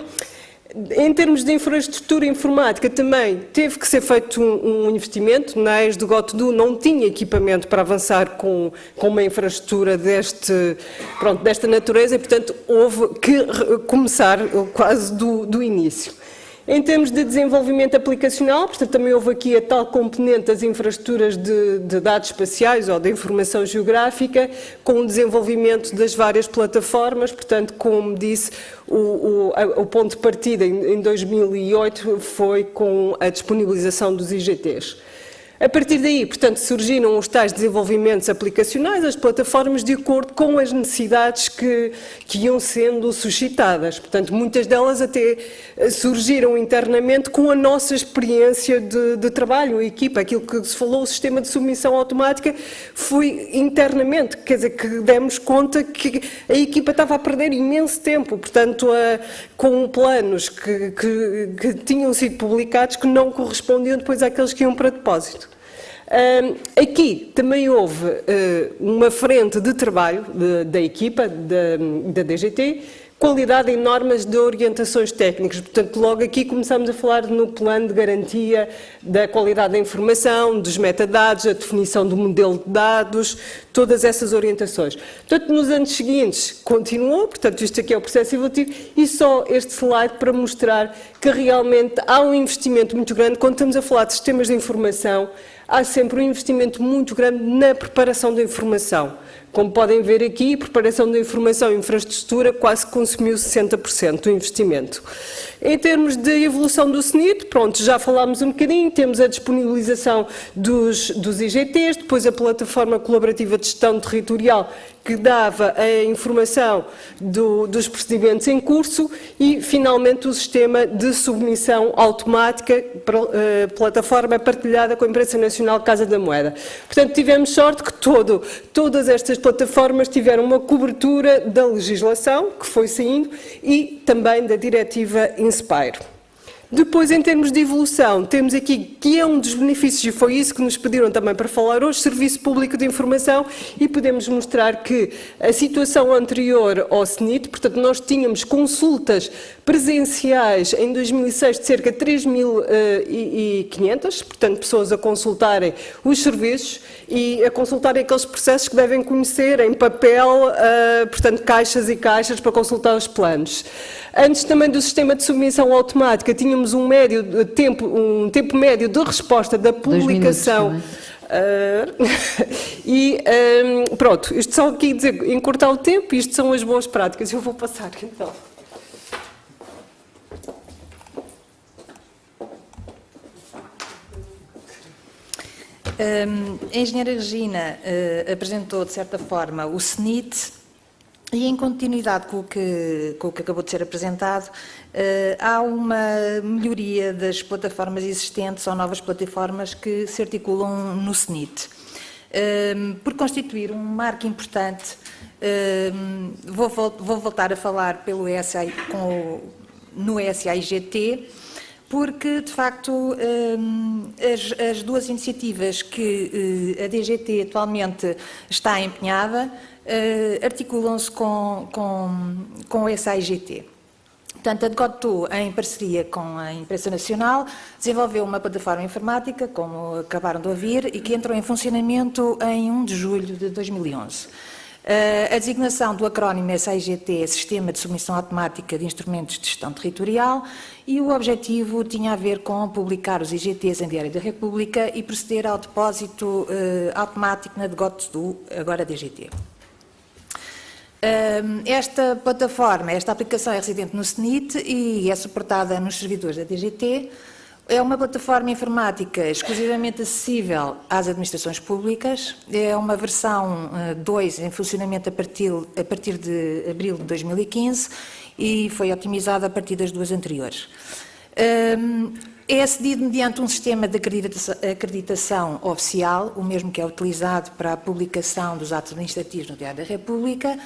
Em termos de infraestrutura informática também teve que ser feito um investimento, na ES do GOTDU não tinha equipamento para avançar com uma infraestrutura desta natureza e, portanto, houve que começar quase do início. Em termos de desenvolvimento aplicacional, portanto, também houve aqui a tal componente das infraestruturas de dados espaciais ou de informação geográfica, com o desenvolvimento das várias plataformas, portanto, como disse, o ponto de partida em 2008 foi com a disponibilização dos IGTs. A partir daí, portanto, surgiram os tais desenvolvimentos aplicacionais, as plataformas, de acordo com as necessidades que iam sendo suscitadas. Portanto, muitas delas até surgiram internamente com a nossa experiência de trabalho, a equipa, aquilo que se falou, o sistema de submissão automática, foi internamente, quer dizer, que demos conta que a equipa estava a perder imenso tempo, portanto, com planos que tinham sido publicados que não correspondiam depois àqueles que iam para depósito. Aqui também houve uma frente de trabalho da equipa, da DGT, qualidade em normas de orientações técnicas. Portanto, logo aqui começamos a falar no plano de garantia da qualidade da informação, dos metadados, a definição do modelo de dados, todas essas orientações. Portanto, nos anos seguintes continuou, portanto, isto aqui é o processo evolutivo, e só este slide para mostrar que realmente há um investimento muito grande, quando estamos a falar de sistemas de informação, há sempre um investimento muito grande na preparação da informação. Como podem ver aqui, a preparação da informação e infraestrutura quase consumiu 60% do investimento. Em termos de evolução do SNIT, pronto, já falámos um bocadinho, temos a disponibilização dos IGTs, depois a plataforma colaborativa de gestão territorial que dava a informação dos procedimentos em curso e, finalmente, o sistema de submissão automática, plataforma partilhada com a Imprensa Nacional Casa da Moeda. Portanto, tivemos sorte que todas estas plataformas tiveram uma cobertura da legislação que foi saindo e também da diretiva INSPIRE. Depois, em termos de evolução, temos aqui que é um dos benefícios, e foi isso que nos pediram também para falar hoje, Serviço Público de Informação, e podemos mostrar que a situação anterior ao SNIT, portanto, nós tínhamos consultas presenciais em 2006 de cerca de 3.500, portanto, pessoas a consultarem os serviços e a consultarem aqueles processos que devem conhecer em papel, portanto, caixas e caixas para consultar os planos. Antes também do sistema de submissão automática, tínhamos um tempo médio de resposta da publicação. Pronto, isto só aqui dizer, encurtar o tempo, isto são as boas práticas. Eu vou passar então. A engenheira Regina apresentou, de certa forma, o SNIT e, em continuidade com o que acabou de ser apresentado, há uma melhoria das plataformas existentes ou novas plataformas que se articulam no SNIT. Por constituir um marco importante, vou voltar a falar no SAIGT, porque, de facto, as duas iniciativas que a DGT atualmente está empenhada articulam-se com o SAIGT. Portanto, a DGOT2, em parceria com a Imprensa Nacional, desenvolveu uma plataforma informática, como acabaram de ouvir, e que entrou em funcionamento em 1 de julho de 2011. A designação do acrónimo SAIGT é Sistema de Submissão Automática de Instrumentos de Gestão Territorial, e o objetivo tinha a ver com publicar os IGTs em Diário da República e proceder ao depósito automático na DGOT2, agora DGT. Esta plataforma, esta aplicação é residente no SNIT e é suportada nos servidores da DGT. É uma plataforma informática exclusivamente acessível às administrações públicas. É uma versão 2 em funcionamento a partir de abril de 2015 e foi otimizada a partir das duas anteriores. É acedido mediante um sistema de acreditação oficial, o mesmo que é utilizado para a publicação dos atos administrativos no Diário da República,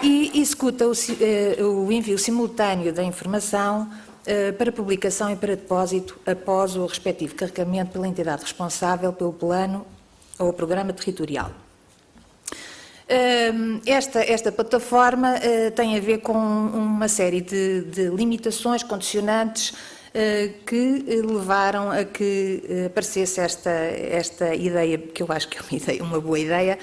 e executa o envio simultâneo da informação para publicação e para depósito após o respectivo carregamento pela entidade responsável pelo plano ou programa territorial. Esta plataforma tem a ver com uma série de limitações, condicionantes, que levaram a que aparecesse esta ideia, que eu acho que é uma boa ideia,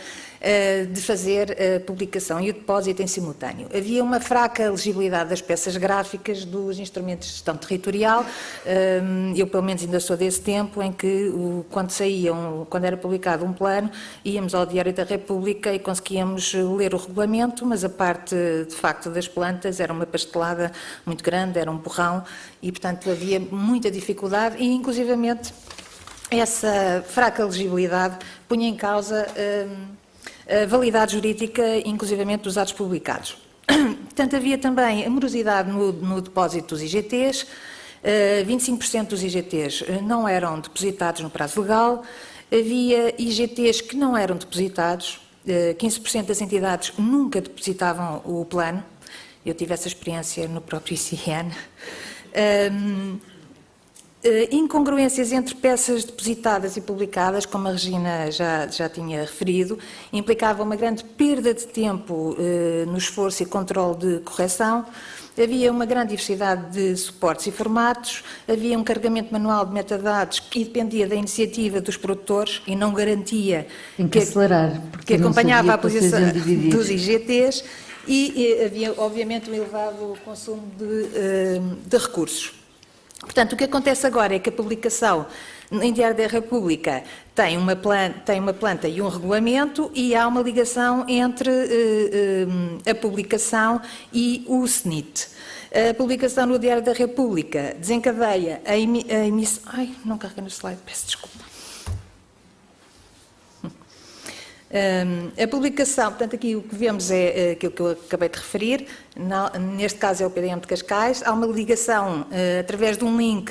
de fazer a publicação e o depósito em simultâneo. Havia uma fraca legibilidade das peças gráficas dos instrumentos de gestão territorial. Eu, pelo menos, ainda sou desse tempo em que, quando era publicado um plano, íamos ao Diário da República e conseguíamos ler o regulamento, mas a parte, de facto, das plantas era uma pastelada muito grande, era um borrão, e, portanto, havia muita dificuldade e, inclusivamente, essa fraca legibilidade punha em causa a validade jurídica, inclusivamente, dos atos publicados. Portanto, havia também a morosidade no depósito dos IGTs, 25% dos IGTs não eram depositados no prazo legal, havia IGTs que não eram depositados, 15% das entidades nunca depositavam o plano, eu tive essa experiência no próprio ICN. Incongruências entre peças depositadas e publicadas, como a Regina já tinha referido, implicava uma grande perda de tempo no esforço e controle de correção. Havia uma grande diversidade de suportes e formatos, havia um carregamento manual de metadados que dependia da iniciativa dos produtores e não garantia que acompanhava a aplicação dos IGTs, e havia, obviamente, um elevado consumo de recursos. Portanto, o que acontece agora é que a publicação em Diário da República tem uma planta e um regulamento, e há uma ligação entre a publicação e o SNIT. A publicação no Diário da República desencadeia a emissão... Ai, não carreguei no slide, peço desculpa. A publicação, portanto, aqui o que vemos é aquilo que eu acabei de referir, neste caso é o PDM de Cascais. Há uma ligação através de um link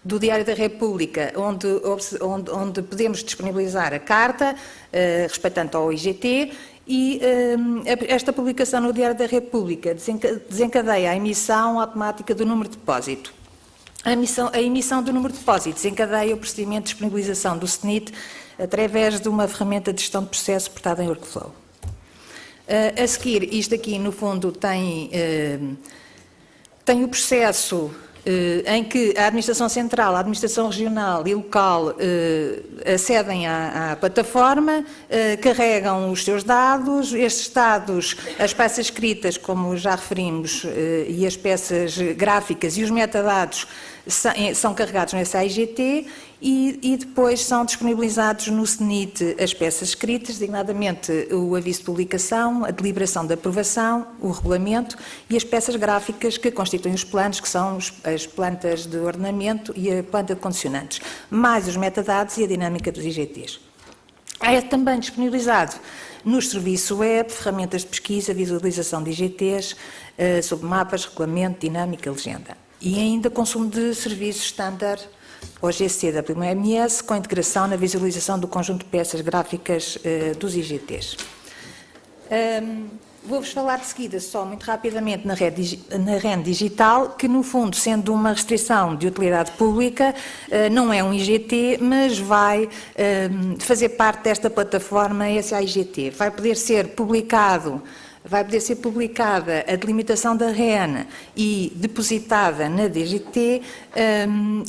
do Diário da República, onde podemos disponibilizar a carta, respeitando ao IGT, e esta publicação no Diário da República desencadeia a emissão automática do número de depósito. A emissão do número de depósito desencadeia o procedimento de disponibilização do SNIT através de uma ferramenta de gestão de processo suportada em workflow. A seguir, isto aqui, no fundo, tem o processo em que a Administração Central, a Administração Regional e Local acedem à plataforma, carregam os seus dados, estes dados, as peças escritas, como já referimos, e as peças gráficas e os metadados são carregados no SAIGT e depois são disponibilizados no SNIT as peças escritas, designadamente o aviso de publicação, a deliberação de aprovação, o regulamento e as peças gráficas que constituem os planos, que são as plantas de ordenamento e a planta de condicionantes, mais os metadados e a dinâmica dos IGTs. É também disponibilizado nos serviços web, ferramentas de pesquisa, visualização de IGTs, sobre mapas, regulamento, dinâmica, legenda. E ainda consumo de serviços standard OGC da WMS, com integração na visualização do conjunto de peças gráficas dos IGTs. Vou-vos falar de seguida, só muito rapidamente, na REN digital, que no fundo, sendo uma restrição de utilidade pública, não é um IGT, mas vai fazer parte desta plataforma SAIGT. Vai poder ser publicada a delimitação da REN e depositada na DGT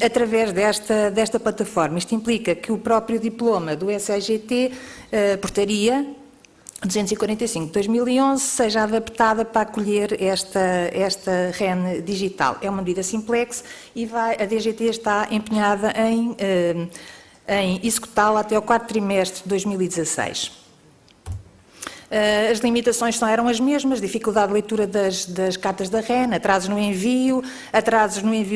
através desta plataforma. Isto implica que o próprio diploma do SAIGT, portaria 245 de 2011, seja adaptada para acolher esta REN digital. É uma medida simplex e a DGT está empenhada em executá-la até ao 4º trimestre de 2016. As limitações eram as mesmas: dificuldade de leitura das cartas da REN, atrasos no envio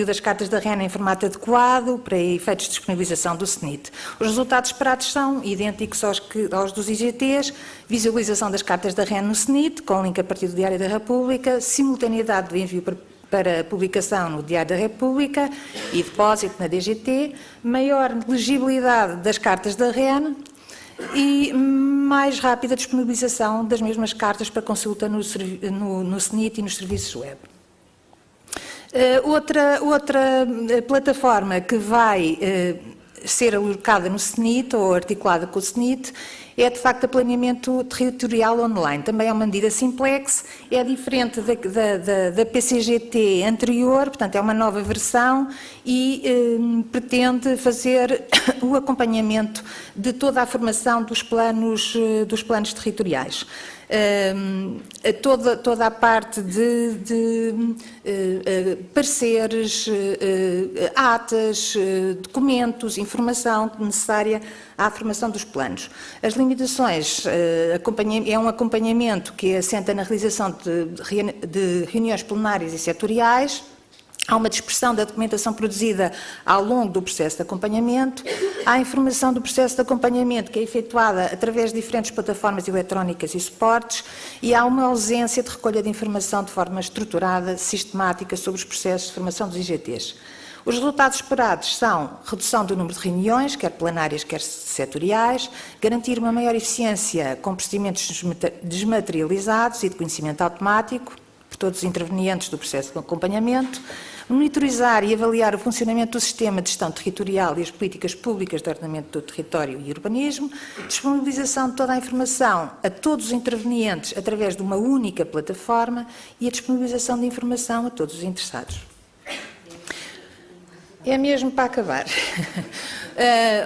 das cartas da REN em formato adequado para efeitos de disponibilização do SNIT. Os resultados esperados são idênticos aos dos IGTs: visualização das cartas da REN no SNIT, com link a partir do Diário da República, simultaneidade do envio para publicação no Diário da República e depósito na DGT, maior legibilidade das cartas da REN e mais rápida disponibilização das mesmas cartas para consulta no SNIT e nos serviços web. Outra plataforma que vai ser alocada no SNIT ou articulada com o SNIT é, de facto, a planeamento territorial online. Também é uma medida simplex, é diferente da PCGT anterior, portanto é uma nova versão e pretende fazer o acompanhamento de toda a formação dos planos territoriais. Toda a parte de pareceres, atas, documentos, informação necessária à formação dos planos. As limitações, é um acompanhamento que assenta na realização de reuniões plenárias e setoriais. Há uma dispersão da documentação produzida ao longo do processo de acompanhamento. Há a informação do processo de acompanhamento, que é efetuada através de diferentes plataformas eletrónicas e suportes, e há uma ausência de recolha de informação de forma estruturada, sistemática, sobre os processos de formação dos IGTs. Os resultados esperados são redução do número de reuniões, quer plenárias, quer setoriais, garantir uma maior eficiência com procedimentos desmaterializados e de conhecimento automático por todos os intervenientes do processo de acompanhamento, monitorizar e avaliar o funcionamento do sistema de gestão territorial e as políticas públicas de ordenamento do território e urbanismo, disponibilização de toda a informação a todos os intervenientes através de uma única plataforma e a disponibilização de informação a todos os interessados. É mesmo para acabar.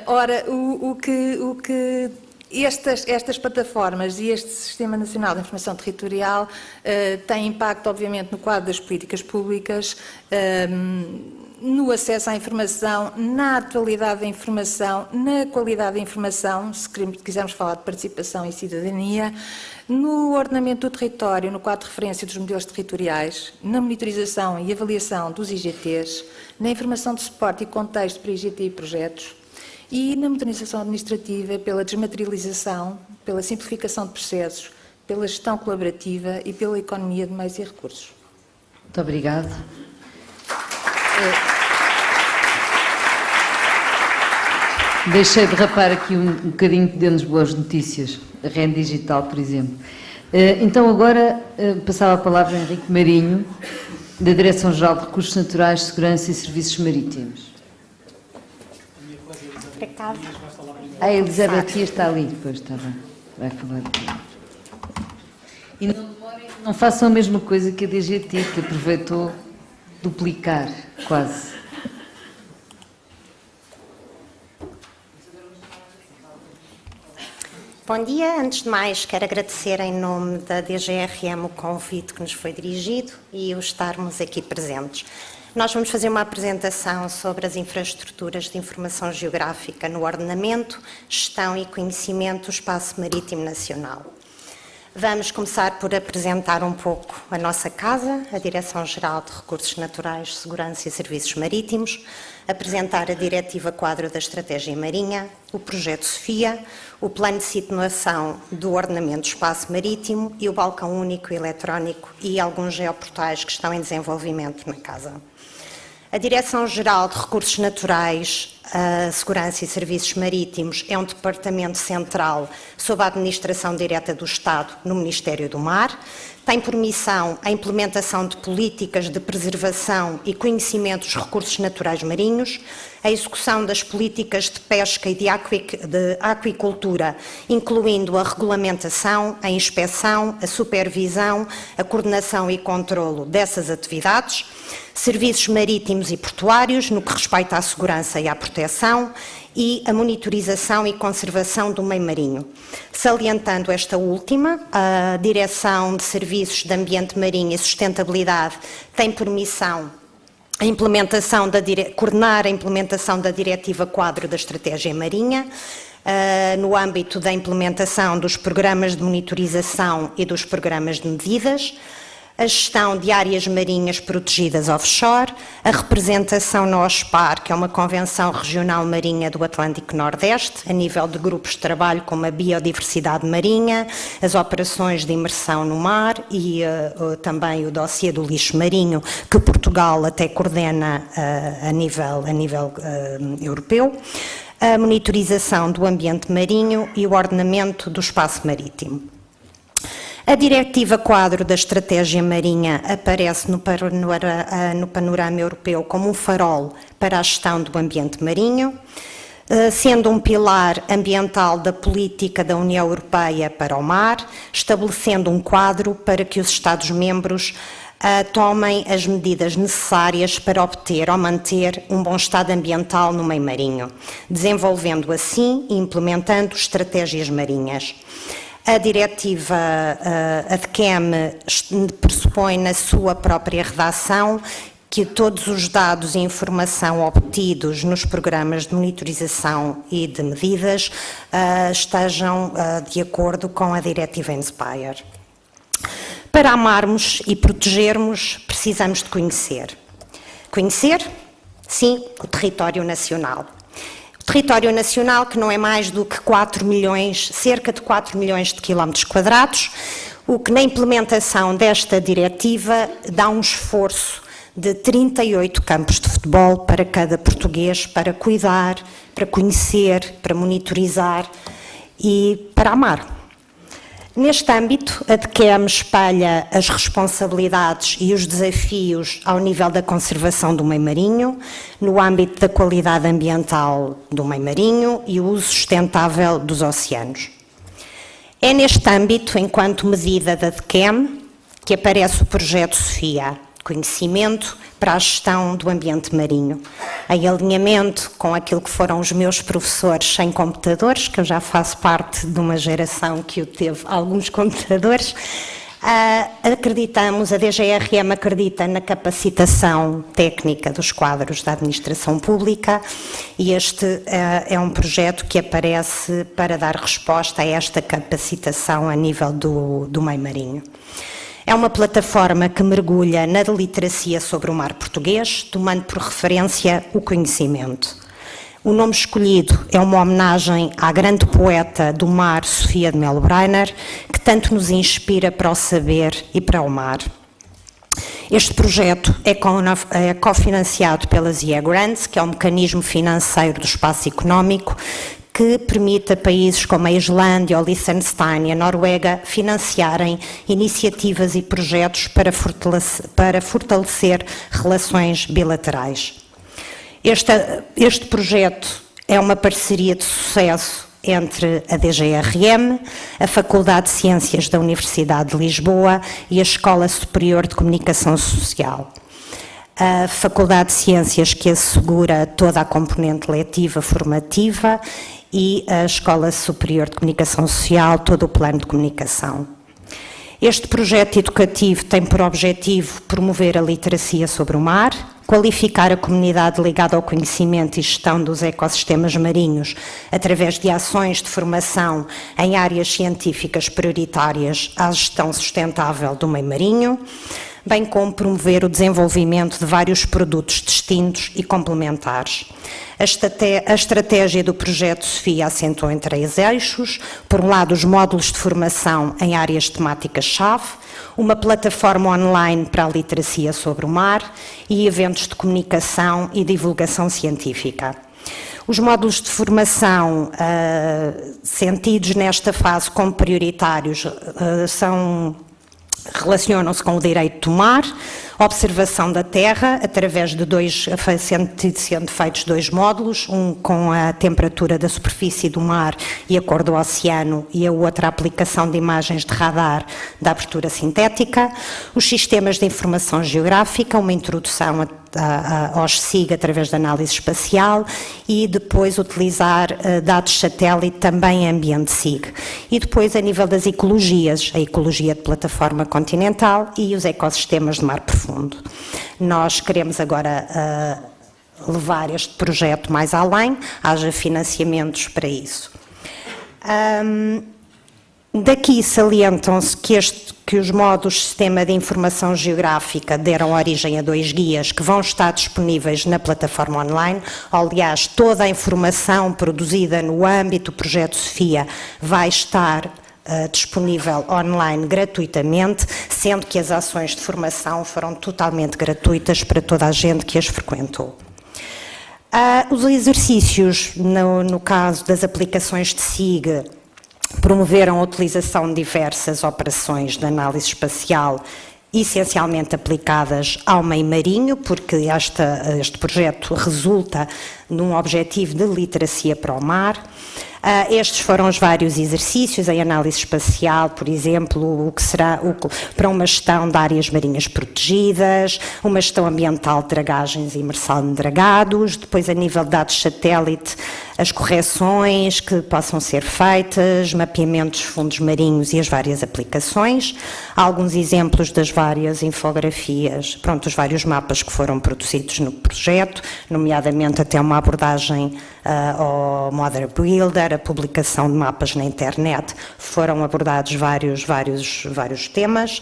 Ora, o que estas plataformas e este Sistema Nacional de Informação Territorial têm impacto, obviamente, no quadro das políticas públicas, no acesso à informação, na atualidade da informação, na qualidade da informação, se quisermos falar de participação e cidadania, no ordenamento do território, no quadro de referência dos modelos territoriais, na monitorização e avaliação dos IGTs, na informação de suporte e contexto para IGT e projetos, e na modernização administrativa pela desmaterialização, pela simplificação de processos, pela gestão colaborativa e pela economia de meios e recursos. Muito obrigada. Deixei de rapar aqui um bocadinho de dentro das boas notícias, a REN digital, por exemplo. Então agora passava a palavra a Henrique Marinho, da Direção-Geral de Recursos Naturais, Segurança e Serviços Marítimos. A Elizabeth está ali, depois está bem, vai falar aqui. E não façam a mesma coisa que a DGT, que aproveitou duplicar, quase. Bom dia. Antes de mais, quero agradecer em nome da DGRM o convite que nos foi dirigido e o estarmos aqui presentes. Nós vamos fazer uma apresentação sobre as infraestruturas de informação geográfica no ordenamento, gestão e conhecimento do espaço marítimo nacional. Vamos começar por apresentar um pouco a nossa casa, a Direção-Geral de Recursos Naturais, Segurança e Serviços Marítimos, apresentar a Diretiva Quadro da Estratégia Marinha, o Projeto Sofia, o Plano de Situação do Ordenamento do Espaço Marítimo e o Balcão Único Eletrónico e alguns geoportais que estão em desenvolvimento na casa. A Direção-Geral de Recursos Naturais a Segurança e Serviços Marítimos é um departamento central sob a administração direta do Estado no Ministério do Mar. Tem por missão a implementação de políticas de preservação e conhecimento dos recursos naturais marinhos, a execução das políticas de pesca e de aquicultura, incluindo a regulamentação, a inspeção, a supervisão, a coordenação e controlo dessas atividades, serviços marítimos e portuários, no que respeita à segurança e à proteção, e a monitorização e conservação do meio marinho. Salientando esta última, a Direção de Serviços de Ambiente Marinho e Sustentabilidade tem por missão coordenar a implementação da Diretiva Quadro da Estratégia Marinha, no âmbito da implementação dos programas de monitorização e dos programas de medidas, a gestão de áreas marinhas protegidas offshore, a representação no OSPAR, que é uma Convenção Regional Marinha do Atlântico Nordeste, a nível de grupos de trabalho como a biodiversidade marinha, as operações de imersão no mar e também o dossiê do lixo marinho, que Portugal até coordena a nível europeu, a monitorização do ambiente marinho e o ordenamento do espaço marítimo. A Diretiva Quadro da Estratégia Marinha aparece no panorama europeu como um farol para a gestão do ambiente marinho, sendo um pilar ambiental da política da União Europeia para o mar, estabelecendo um quadro para que os Estados-membros tomem as medidas necessárias para obter ou manter um bom estado ambiental no meio marinho, desenvolvendo assim e implementando estratégias marinhas. A diretiva ADCEM pressupõe na sua própria redação que todos os dados e informação obtidos nos programas de monitorização e de medidas estejam de acordo com a diretiva INSPIRE. Para amarmos e protegermos, precisamos de conhecer. Conhecer, sim, o território nacional. Território nacional que não é mais do que cerca de 4 milhões de quilómetros quadrados, o que na implementação desta diretiva dá um esforço de 38 campos de futebol para cada português, para cuidar, para conhecer, para monitorizar e para amar. Neste âmbito, a ADCEM espalha as responsabilidades e os desafios ao nível da conservação do meio marinho, no âmbito da qualidade ambiental do meio marinho e o uso sustentável dos oceanos. É neste âmbito, enquanto medida da ADCEM, que aparece o projeto SOFIA, Conhecimento para a Gestão do Ambiente Marinho, em alinhamento com aquilo que foram os meus professores sem computadores, que eu já faço parte de uma geração que teve alguns computadores. Acreditamos, a DGRM acredita na capacitação técnica dos quadros da administração pública e este é um projeto que aparece para dar resposta a esta capacitação a nível do meio marinho. É uma plataforma que mergulha na literacia sobre o mar português, tomando por referência o conhecimento. O nome escolhido é uma homenagem à grande poeta do mar, Sofia de Mello-Breiner, que tanto nos inspira para o saber e para o mar. Este projeto é cofinanciado pela ZIA Grants, que é um mecanismo financeiro do espaço económico, que permite a países como a Islândia, o Liechtenstein e a Noruega financiarem iniciativas e projetos para fortalecer relações bilaterais. Este projeto é uma parceria de sucesso entre a DGRM, a Faculdade de Ciências da Universidade de Lisboa e a Escola Superior de Comunicação Social. A Faculdade de Ciências que assegura toda a componente letiva formativa e a Escola Superior de Comunicação Social, todo o plano de comunicação. Este projeto educativo tem por objetivo promover a literacia sobre o mar, qualificar a comunidade ligada ao conhecimento e gestão dos ecossistemas marinhos através de ações de formação em áreas científicas prioritárias à gestão sustentável do meio marinho, bem como promover o desenvolvimento de vários produtos distintos e complementares. A estratégia do projeto SOFIA assentou em 3 eixos: por um lado, os módulos de formação em áreas temáticas-chave, uma plataforma online para a literacia sobre o mar e eventos de comunicação e divulgação científica. Os módulos de formação sentidos nesta fase como prioritários relacionam-se com o direito do mar, observação da terra, através de sendo feitos 2 módulos, um com a temperatura da superfície do mar e a cor do oceano, e a outra a aplicação de imagens de radar da abertura sintética, os sistemas de informação geográfica, uma introdução aos SIG através da análise espacial e depois utilizar dados satélite também em ambiente SIG. E depois a nível das ecologias, a ecologia de plataforma continental e os ecossistemas de mar profundo. Nós queremos agora levar este projeto mais além, haja financiamentos para isso. Daqui salientam-se que os módulos de Sistema de Informação Geográfica deram origem a 2 guias que vão estar disponíveis na plataforma online. Aliás, toda a informação produzida no âmbito do projeto Sofia vai estar disponível online gratuitamente, sendo que as ações de formação foram totalmente gratuitas para toda a gente que as frequentou. Os exercícios, no caso das aplicações de SIG, promoveram a utilização de diversas operações de análise espacial, essencialmente aplicadas ao meio marinho, porque este projeto resulta num objetivo de literacia para o mar. Estes foram os vários exercícios em análise espacial, por exemplo, o que será para uma gestão de áreas marinhas protegidas, uma gestão ambiental de dragagens e imersão de dragados, depois a nível de dados satélite, as correções que possam ser feitas, mapeamentos de fundos marinhos e as várias aplicações, alguns exemplos das várias infografias, os vários mapas que foram produzidos no projeto, nomeadamente até uma abordagem ao Model Builder, a publicação de mapas na internet, foram abordados vários temas.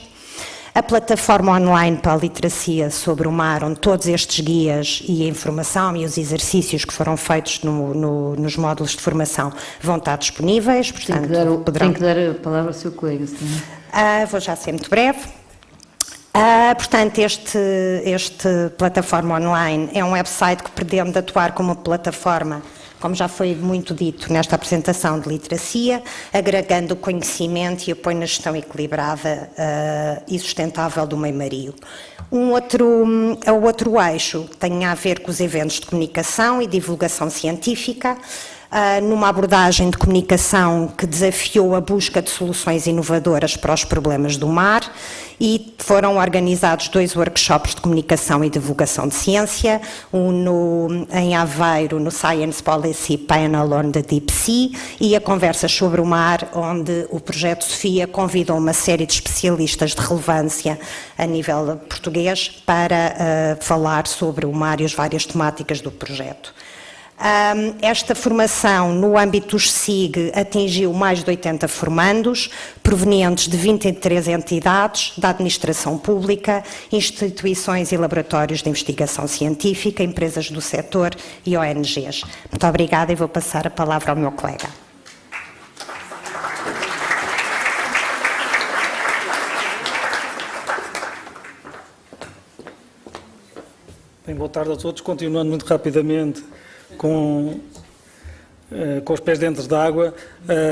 A plataforma online para a literacia sobre o mar, onde todos estes guias e a informação e os exercícios que foram feitos nos módulos de formação vão estar disponíveis. Portanto, tem que dar a palavra ao seu colega. Vou já ser muito breve. Portanto, este plataforma online é um website que pretende atuar como uma plataforma, como já foi muito dito nesta apresentação, de literacia, agregando o conhecimento e apoio na gestão equilibrada e sustentável do meio marinho. O outro eixo tem a ver com os eventos de comunicação e divulgação científica, numa abordagem de comunicação que desafiou a busca de soluções inovadoras para os problemas do mar, e foram organizados 2 workshops de comunicação e divulgação de ciência, em Aveiro, no Science Policy Panel on the Deep Sea, e a Conversas sobre o Mar, onde o projeto Sofia convidou uma série de especialistas de relevância a nível português para falar sobre o mar e as várias temáticas do projeto. Esta formação, no âmbito dos SIG, atingiu mais de 80 formandos, provenientes de 23 entidades da administração pública, instituições e laboratórios de investigação científica, empresas do setor e ONGs. Muito obrigada e vou passar a palavra ao meu colega. Bem, boa tarde a todos. Continuando muito rapidamente com os pés dentro da água,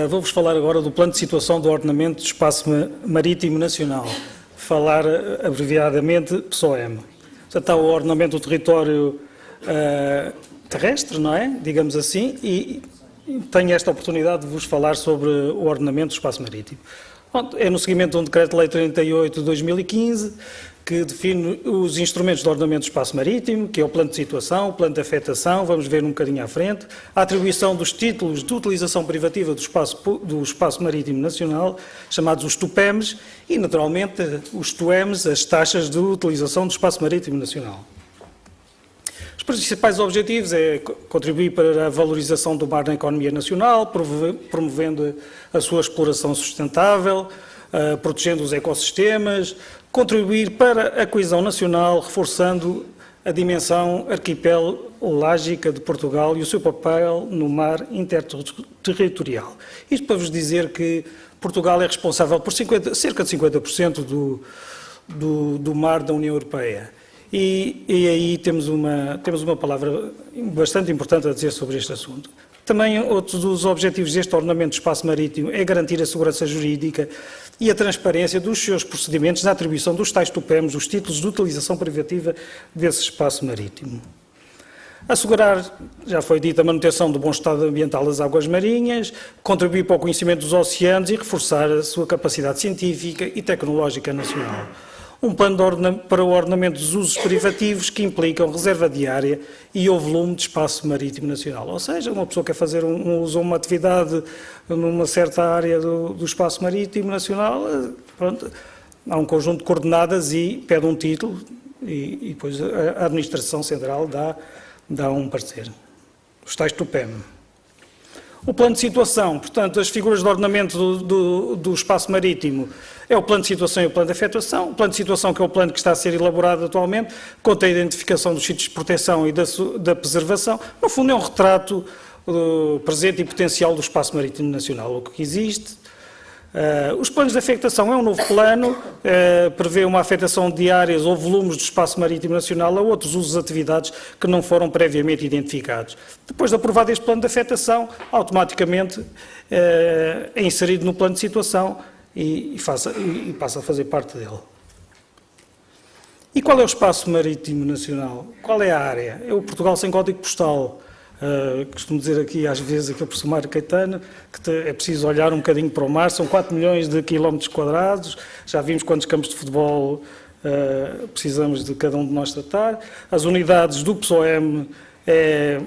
vou-vos falar agora do Plano de Situação do Ordenamento do Espaço Marítimo Nacional, falar abreviadamente PSOEM. Portanto, há o ordenamento do território terrestre, não é? Digamos assim, e tenho esta oportunidade de vos falar sobre o ordenamento do espaço marítimo. Pronto, é no seguimento de um Decreto-Lei 38 de 2015, que define os instrumentos de ordenamento do espaço marítimo, que é o plano de situação, o plano de afetação, vamos ver um bocadinho à frente, a atribuição dos títulos de utilização privativa do espaço marítimo nacional, chamados os TUPEMs, e, naturalmente, os TUEMs, as taxas de utilização do espaço marítimo nacional. Os principais objetivos é contribuir para a valorização do mar na economia nacional, promovendo a sua exploração sustentável, protegendo os ecossistemas, contribuir para a coesão nacional, reforçando a dimensão arquipelágica de Portugal e o seu papel no mar interterritorial. Isto para vos dizer que Portugal é responsável por cerca de 50% do mar da União Europeia. e aí temos uma palavra bastante importante a dizer sobre este assunto. Também outro dos objetivos deste ordenamento do espaço marítimo é garantir a segurança jurídica e a transparência dos seus procedimentos na atribuição dos tais TUPEMs, os títulos de utilização privativa desse espaço marítimo. Assegurar, já foi dito, a manutenção do bom estado ambiental das águas marinhas, contribuir para o conhecimento dos oceanos e reforçar a sua capacidade científica e tecnológica nacional. Um plano para o ordenamento dos usos privativos que implicam reserva diária e o volume de espaço marítimo nacional. Ou seja, uma pessoa quer fazer um uso ou uma atividade numa certa área do espaço marítimo nacional, pronto, há um conjunto de coordenadas e pede um título e depois a Administração Central dá um parecer. Os tais TUPEM. O plano de situação, portanto, as figuras de ordenamento do espaço marítimo é o plano de situação e o plano de efetuação. O plano de situação, que é o plano que está a ser elaborado atualmente, contém a identificação dos sítios de proteção e da preservação. No fundo, é um retrato presente e potencial do espaço marítimo nacional, o que existe. Os planos de afetação é um novo plano, prevê uma afetação de áreas ou volumes do espaço marítimo nacional a outros usos e atividades que não foram previamente identificados. Depois de aprovado este plano de afetação, automaticamente é inserido no plano de situação e passa a fazer parte dele. E qual é o espaço marítimo nacional? Qual é a área? É o Portugal sem código postal. Costumo dizer aqui, às vezes, aqui ao professor Mário Caetano, que é preciso olhar um bocadinho para o mar, são 4 milhões de quilómetros quadrados, já vimos quantos campos de futebol precisamos de cada um de nós tratar. As unidades do PSOEM é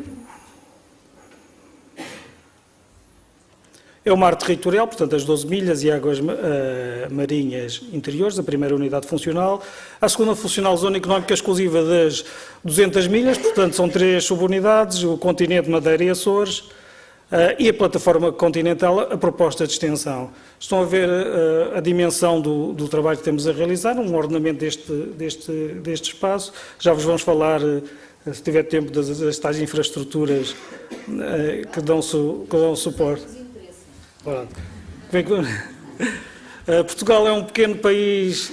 o mar territorial, portanto, as 12 milhas e águas marinhas interiores, a primeira unidade funcional. A segunda funcional, zona económica exclusiva das 200 milhas, portanto, são 3 subunidades, o continente, Madeira e Açores, e a plataforma continental, a proposta de extensão. Estão a ver a dimensão do trabalho que temos a realizar, um ordenamento deste espaço. Já vos vamos falar, se tiver tempo, das tais infraestruturas que dão suporte. Portugal é um pequeno país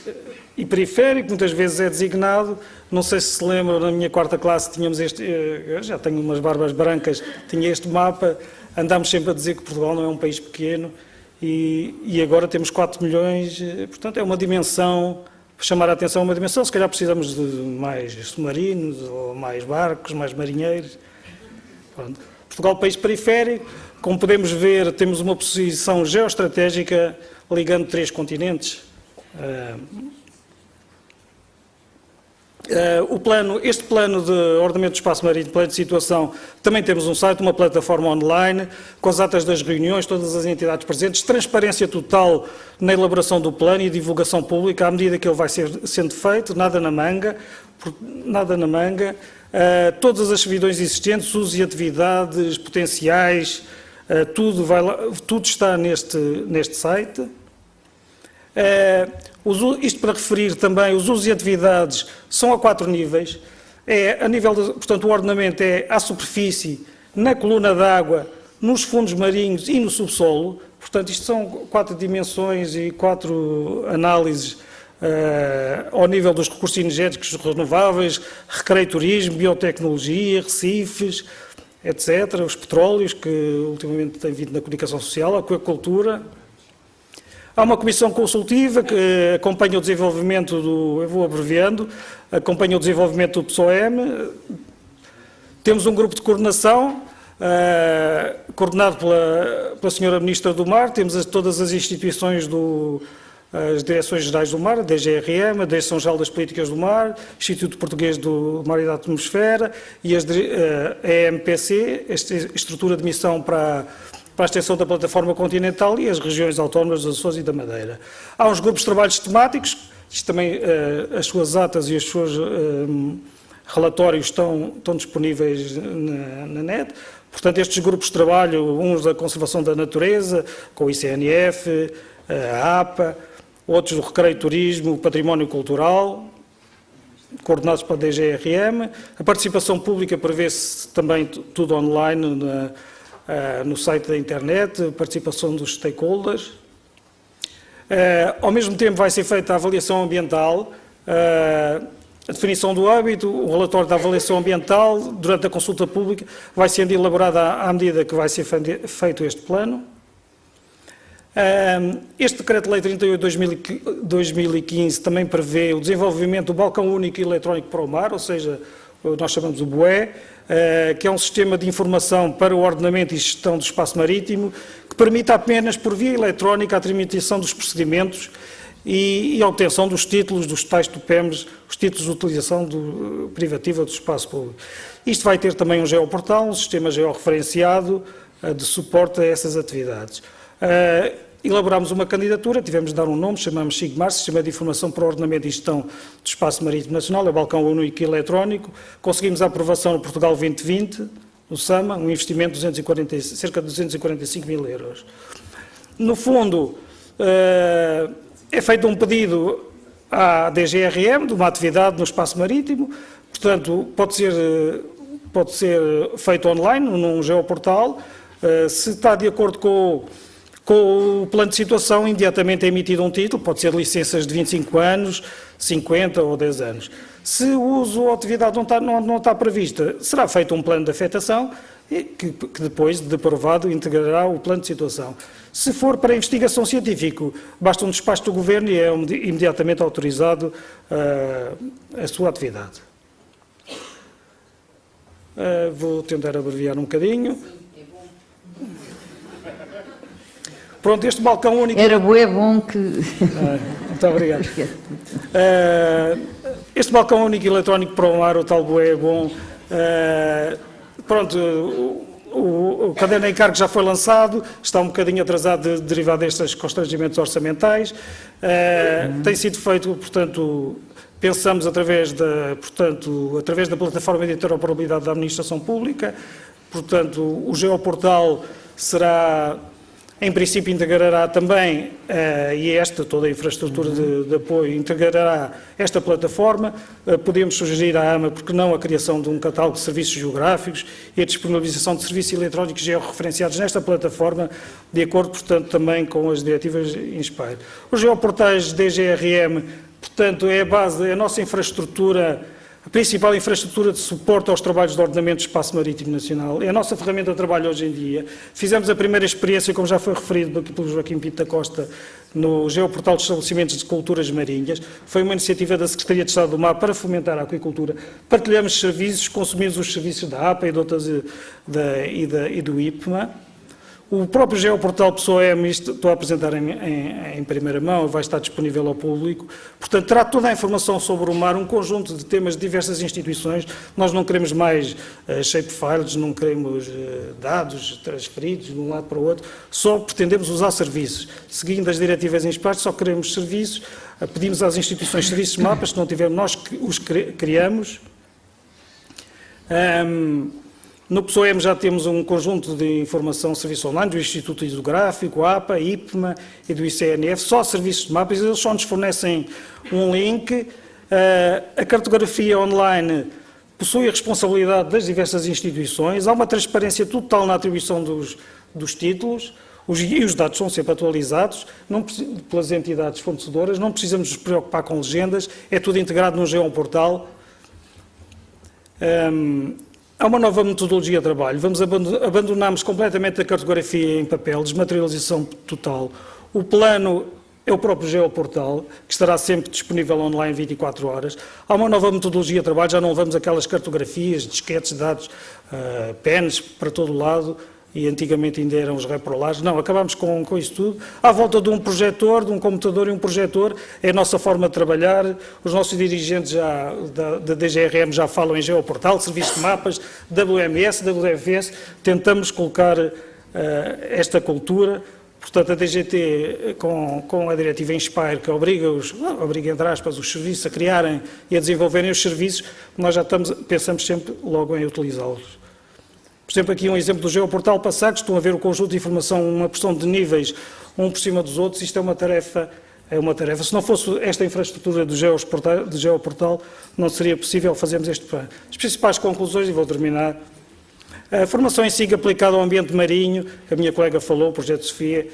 e periférico, muitas vezes é designado. Não sei se lembram, na minha 4ª classe tínhamos eu já tenho umas barbas brancas, tinha este mapa, andámos sempre a dizer que Portugal não é um país pequeno e agora temos 4 milhões, portanto é uma dimensão, para chamar a atenção, uma dimensão, se calhar precisamos de mais submarinos, ou mais barcos, mais marinheiros. Pronto. Portugal, país periférico, como podemos ver, temos uma posição geoestratégica ligando 3 continentes. Este plano de ordenamento do espaço marítimo, plano de situação, também temos um site, uma plataforma online, com as atas das reuniões, todas as entidades presentes, transparência total na elaboração do plano e divulgação pública à medida que ele vai sendo feito, nada na manga. Todas as servidões existentes, usos e atividades potenciais, tudo está neste site. Isto para referir também, os usos e atividades são a 4 níveis. Portanto, o ordenamento é à superfície, na coluna d'água, nos fundos marinhos e no subsolo. Portanto, isto são 4 dimensões e 4 análises ao nível dos recursos energéticos renováveis, recreio turismo, biotecnologia, recifes, etc. Os petróleos, que ultimamente têm vindo na comunicação social, a aquacultura. Há uma comissão consultiva que acompanha o desenvolvimento eu vou abreviando, acompanha o desenvolvimento do PSOEM. Temos um grupo de coordenação, coordenado pela Sra. Ministra do Mar, temos todas as instituições as Direções-Gerais do Mar, a DGRM, a Direção-Geral das Políticas do Mar, Instituto Português do Mar e da Atmosfera e a EMPC, esta estrutura de missão para a extensão da plataforma continental e as regiões autónomas dos Açores e da Madeira. Há uns grupos de trabalhos temáticos, isto também, as suas atas e os seus relatórios estão disponíveis na net. Portanto, estes grupos de trabalho, uns da conservação da natureza, com o ICNF, a APA, outros do recreio turismo, o património cultural, coordenados pela DGRM. A participação pública prevê-se também tudo online no site da internet, a participação dos stakeholders. Ao mesmo tempo vai ser feita a avaliação ambiental A definição do hábito, o relatório da avaliação ambiental, durante a consulta pública, vai sendo elaborada à medida que vai ser feito este plano. Este Decreto-Lei 38 de 2015 também prevê o desenvolvimento do balcão único eletrónico para o mar, ou seja, nós chamamos o BUE, que é um sistema de informação para o ordenamento e gestão do espaço marítimo, que permite apenas por via eletrónica a tramitação dos procedimentos e a obtenção dos títulos dos tais TUPEMs, os títulos de utilização privativa do espaço público. Isto vai ter também um geoportal, um sistema georreferenciado de suporte a essas atividades. Elaborámos uma candidatura, tivemos de dar um nome, chamamos SIGMAR, Sistema de Informação para o Ordenamento e Gestão do Espaço Marítimo Nacional, é o balcão único eletrónico. Conseguimos a aprovação no Portugal 2020, no SAMA, um investimento de cerca de 245 mil euros. No fundo, é feito um pedido à DGRM de uma atividade no espaço marítimo, portanto, pode ser feito online, num geoportal. Se está de acordo com o plano de situação, imediatamente é emitido um título, pode ser licenças de 25 anos, 50 ou 10 anos. Se o uso ou a atividade não está prevista, será feito um plano de afetação, que depois, de aprovado, integrará o plano de situação. Se for para investigação científica, basta um despacho do Governo e é imediatamente autorizado a sua atividade. Vou tentar abreviar um bocadinho. Pronto, este balcão único... Era bom que... Muito obrigado. Este balcão único eletrónico para o mar, o tal BUE, é bom. Pronto, o caderno de encargos já foi lançado, está um bocadinho atrasado derivado destes constrangimentos orçamentais. Tem sido feito, portanto, pensamos através da plataforma de interoperabilidade da administração pública. Portanto, o geoportal será... Em princípio integrará também, toda a infraestrutura de apoio, integrará esta plataforma. Podemos sugerir à AMA, porque não, a criação de um catálogo de serviços geográficos e a disponibilização de serviços eletrónicos georreferenciados nesta plataforma, de acordo, portanto, também com as diretivas INSPIRE. Os geoportais DGRM, portanto, é a base, é a nossa infraestrutura, a principal infraestrutura de suporte aos trabalhos de ordenamento do espaço marítimo nacional. É a nossa ferramenta de trabalho hoje em dia. Fizemos a primeira experiência, como já foi referido aqui pelo Joaquim Pinto da Costa, no Geoportal de Estabelecimentos de Culturas Marinhas. Foi uma iniciativa da Secretaria de Estado do Mar para fomentar a aquicultura. Partilhamos serviços, consumimos os serviços da APA e de outras, e do IPMA. O próprio Geoportal PSOE, estou a apresentar em primeira mão, vai estar disponível ao público. Portanto, terá toda a informação sobre o mar, um conjunto de temas de diversas instituições. Nós não queremos mais shapefiles, não queremos dados transferidos de um lado para o outro, só pretendemos usar serviços. Seguindo as diretivas em espaço, só queremos serviços, pedimos às instituições serviços mapas, se não tivermos, nós os criamos. No PSOEM já temos um conjunto de informação, serviço online, do Instituto Hidrográfico, APA, IPMA e do ICNF, só serviços de mapas, eles só nos fornecem um link. A cartografia online possui a responsabilidade das diversas instituições, há uma transparência total na atribuição dos títulos, e os dados são sempre atualizados pelas entidades fornecedoras, não precisamos nos preocupar com legendas, é tudo integrado no geoportal. Há uma nova metodologia de trabalho, abandonamos completamente a cartografia em papel, desmaterialização total. O plano é o próprio geoportal, que estará sempre disponível online 24 horas. Há uma nova metodologia de trabalho, já não levamos aquelas cartografias, disquetes, dados, pens para todo o lado, e antigamente ainda eram os reprolares. Não, acabamos com isso tudo. À volta de um projetor, de um computador e um projetor, é a nossa forma de trabalhar. Os nossos dirigentes da DGRM já falam em geoportal, serviço de mapas, WMS, WFS. Tentamos colocar esta cultura. Portanto, a DGT, com a diretiva INSPIRE, que obriga, entre aspas, os serviços a criarem e a desenvolverem os serviços, nós já pensamos sempre logo em utilizá-los. Por exemplo, aqui um exemplo do geoportal Passagos, estão a ver o conjunto de informação, uma porção de níveis, um por cima dos outros, isto é uma tarefa. Se não fosse esta infraestrutura do geoportal, não seria possível fazermos este plano. As principais conclusões, e vou terminar, a formação em SIG aplicada ao ambiente marinho, que a minha colega falou, o projeto Sofia,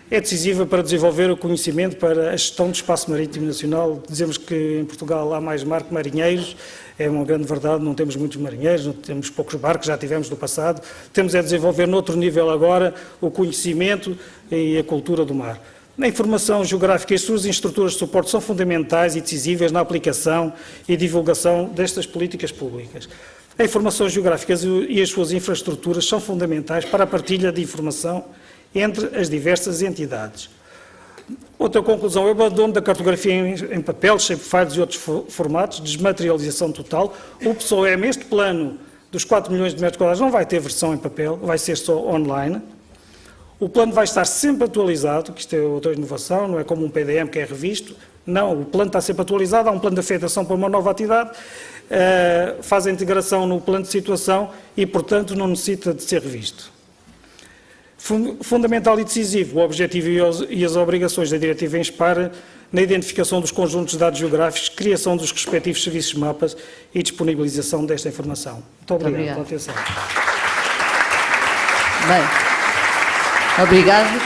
é decisiva para desenvolver o conhecimento para a gestão do espaço marítimo nacional. Dizemos que em Portugal há mais mar que marinheiros, é uma grande verdade, não temos muitos marinheiros, não temos poucos barcos, já tivemos no passado. Temos é desenvolver noutro nível agora o conhecimento e a cultura do mar. Na informação geográfica, as suas estruturas de suporte são fundamentais e decisivas na aplicação e divulgação destas políticas públicas. A informação geográfica e as suas infraestruturas são fundamentais para a partilha de informação entre as diversas entidades. Outra conclusão é o abandono da cartografia em papel, shapefiles e outros formatos, desmaterialização total. O PSOEM, este plano dos 4 milhões de metros quadrados, não vai ter versão em papel, vai ser só online. O plano vai estar sempre atualizado, que isto é outra inovação, não é como um PDM que é revisto. Não, o plano está sempre atualizado, há um plano de afetação para uma nova atividade, faz a integração no plano de situação e, portanto, não necessita de ser revisto. Fundamental e decisivo o objetivo e as obrigações da Diretiva INSPAR na identificação dos conjuntos de dados geográficos, criação dos respectivos serviços de mapas e disponibilização desta informação. Muito obrigado pela atenção. Bem, obrigado.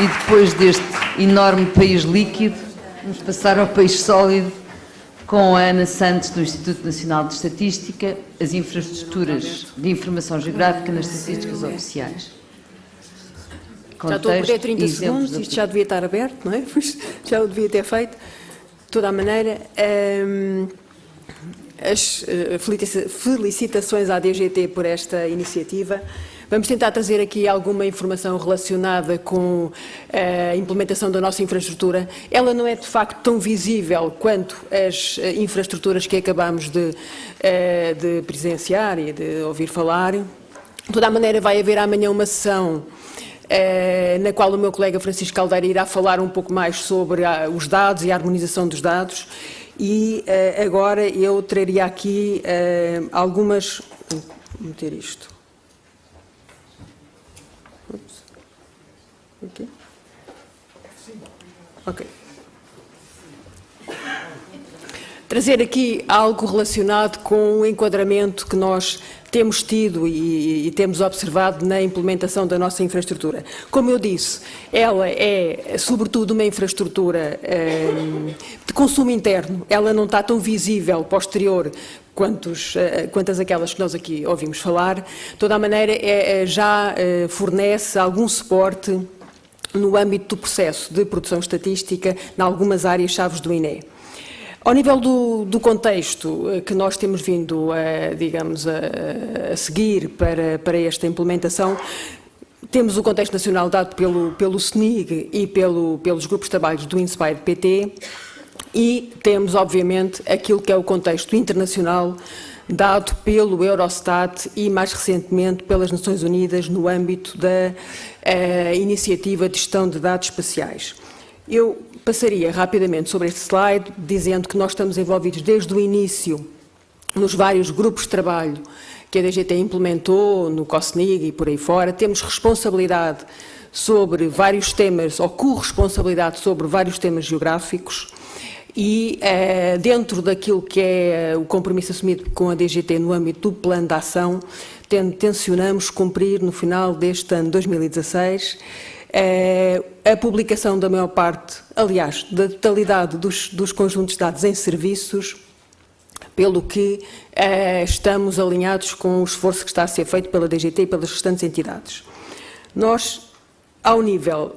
E depois deste enorme país líquido, vamos passar ao país sólido com a Ana Santos, do Instituto Nacional de Estatística, as infraestruturas de informação geográfica nas estatísticas oficiais. Já estou a perder 30 segundos, isto já devia estar aberto, não é? Já o devia ter feito. De toda a maneira, as felicitações à DGT por esta iniciativa. Vamos tentar trazer aqui alguma informação relacionada com a implementação da nossa infraestrutura. Ela não é de facto tão visível quanto as infraestruturas que acabamos de presenciar e de ouvir falar. De toda a maneira, vai haver amanhã uma sessão na qual o meu colega Francisco Caldeira irá falar um pouco mais sobre os dados e a harmonização dos dados. E agora eu traria aqui algumas... Vou meter isto. Aqui. Ok. Trazer aqui algo relacionado com o enquadramento que nós temos tido e temos observado na implementação da nossa infraestrutura. Como eu disse, ela é sobretudo uma infraestrutura de consumo interno, ela não está tão visível para o exterior quantas aquelas que nós aqui ouvimos falar. De toda a maneira, já fornece algum suporte no âmbito do processo de produção estatística em algumas áreas-chave do INE. Ao nível do contexto que nós temos vindo, digamos, a seguir para esta implementação, temos o contexto nacional dado pelo SNIG e pelos grupos de trabalho do INSPIRE PT e temos, obviamente, aquilo que é o contexto internacional dado pelo Eurostat e, mais recentemente, pelas Nações Unidas no âmbito da Iniciativa de Gestão de Dados Espaciais. Eu passaria rapidamente sobre este slide, dizendo que nós estamos envolvidos desde o início nos vários grupos de trabalho que a DGT implementou, no COSNIG e por aí fora. Temos responsabilidade sobre vários temas, ou corresponsabilidade sobre vários temas geográficos e dentro daquilo que é o compromisso assumido com a DGT no âmbito do plano de ação, tencionamos cumprir no final deste ano 2016 a publicação da maior parte, aliás, da totalidade dos conjuntos de dados em serviços, pelo que estamos alinhados com o esforço que está a ser feito pela DGT e pelas restantes entidades. Nós, ao nível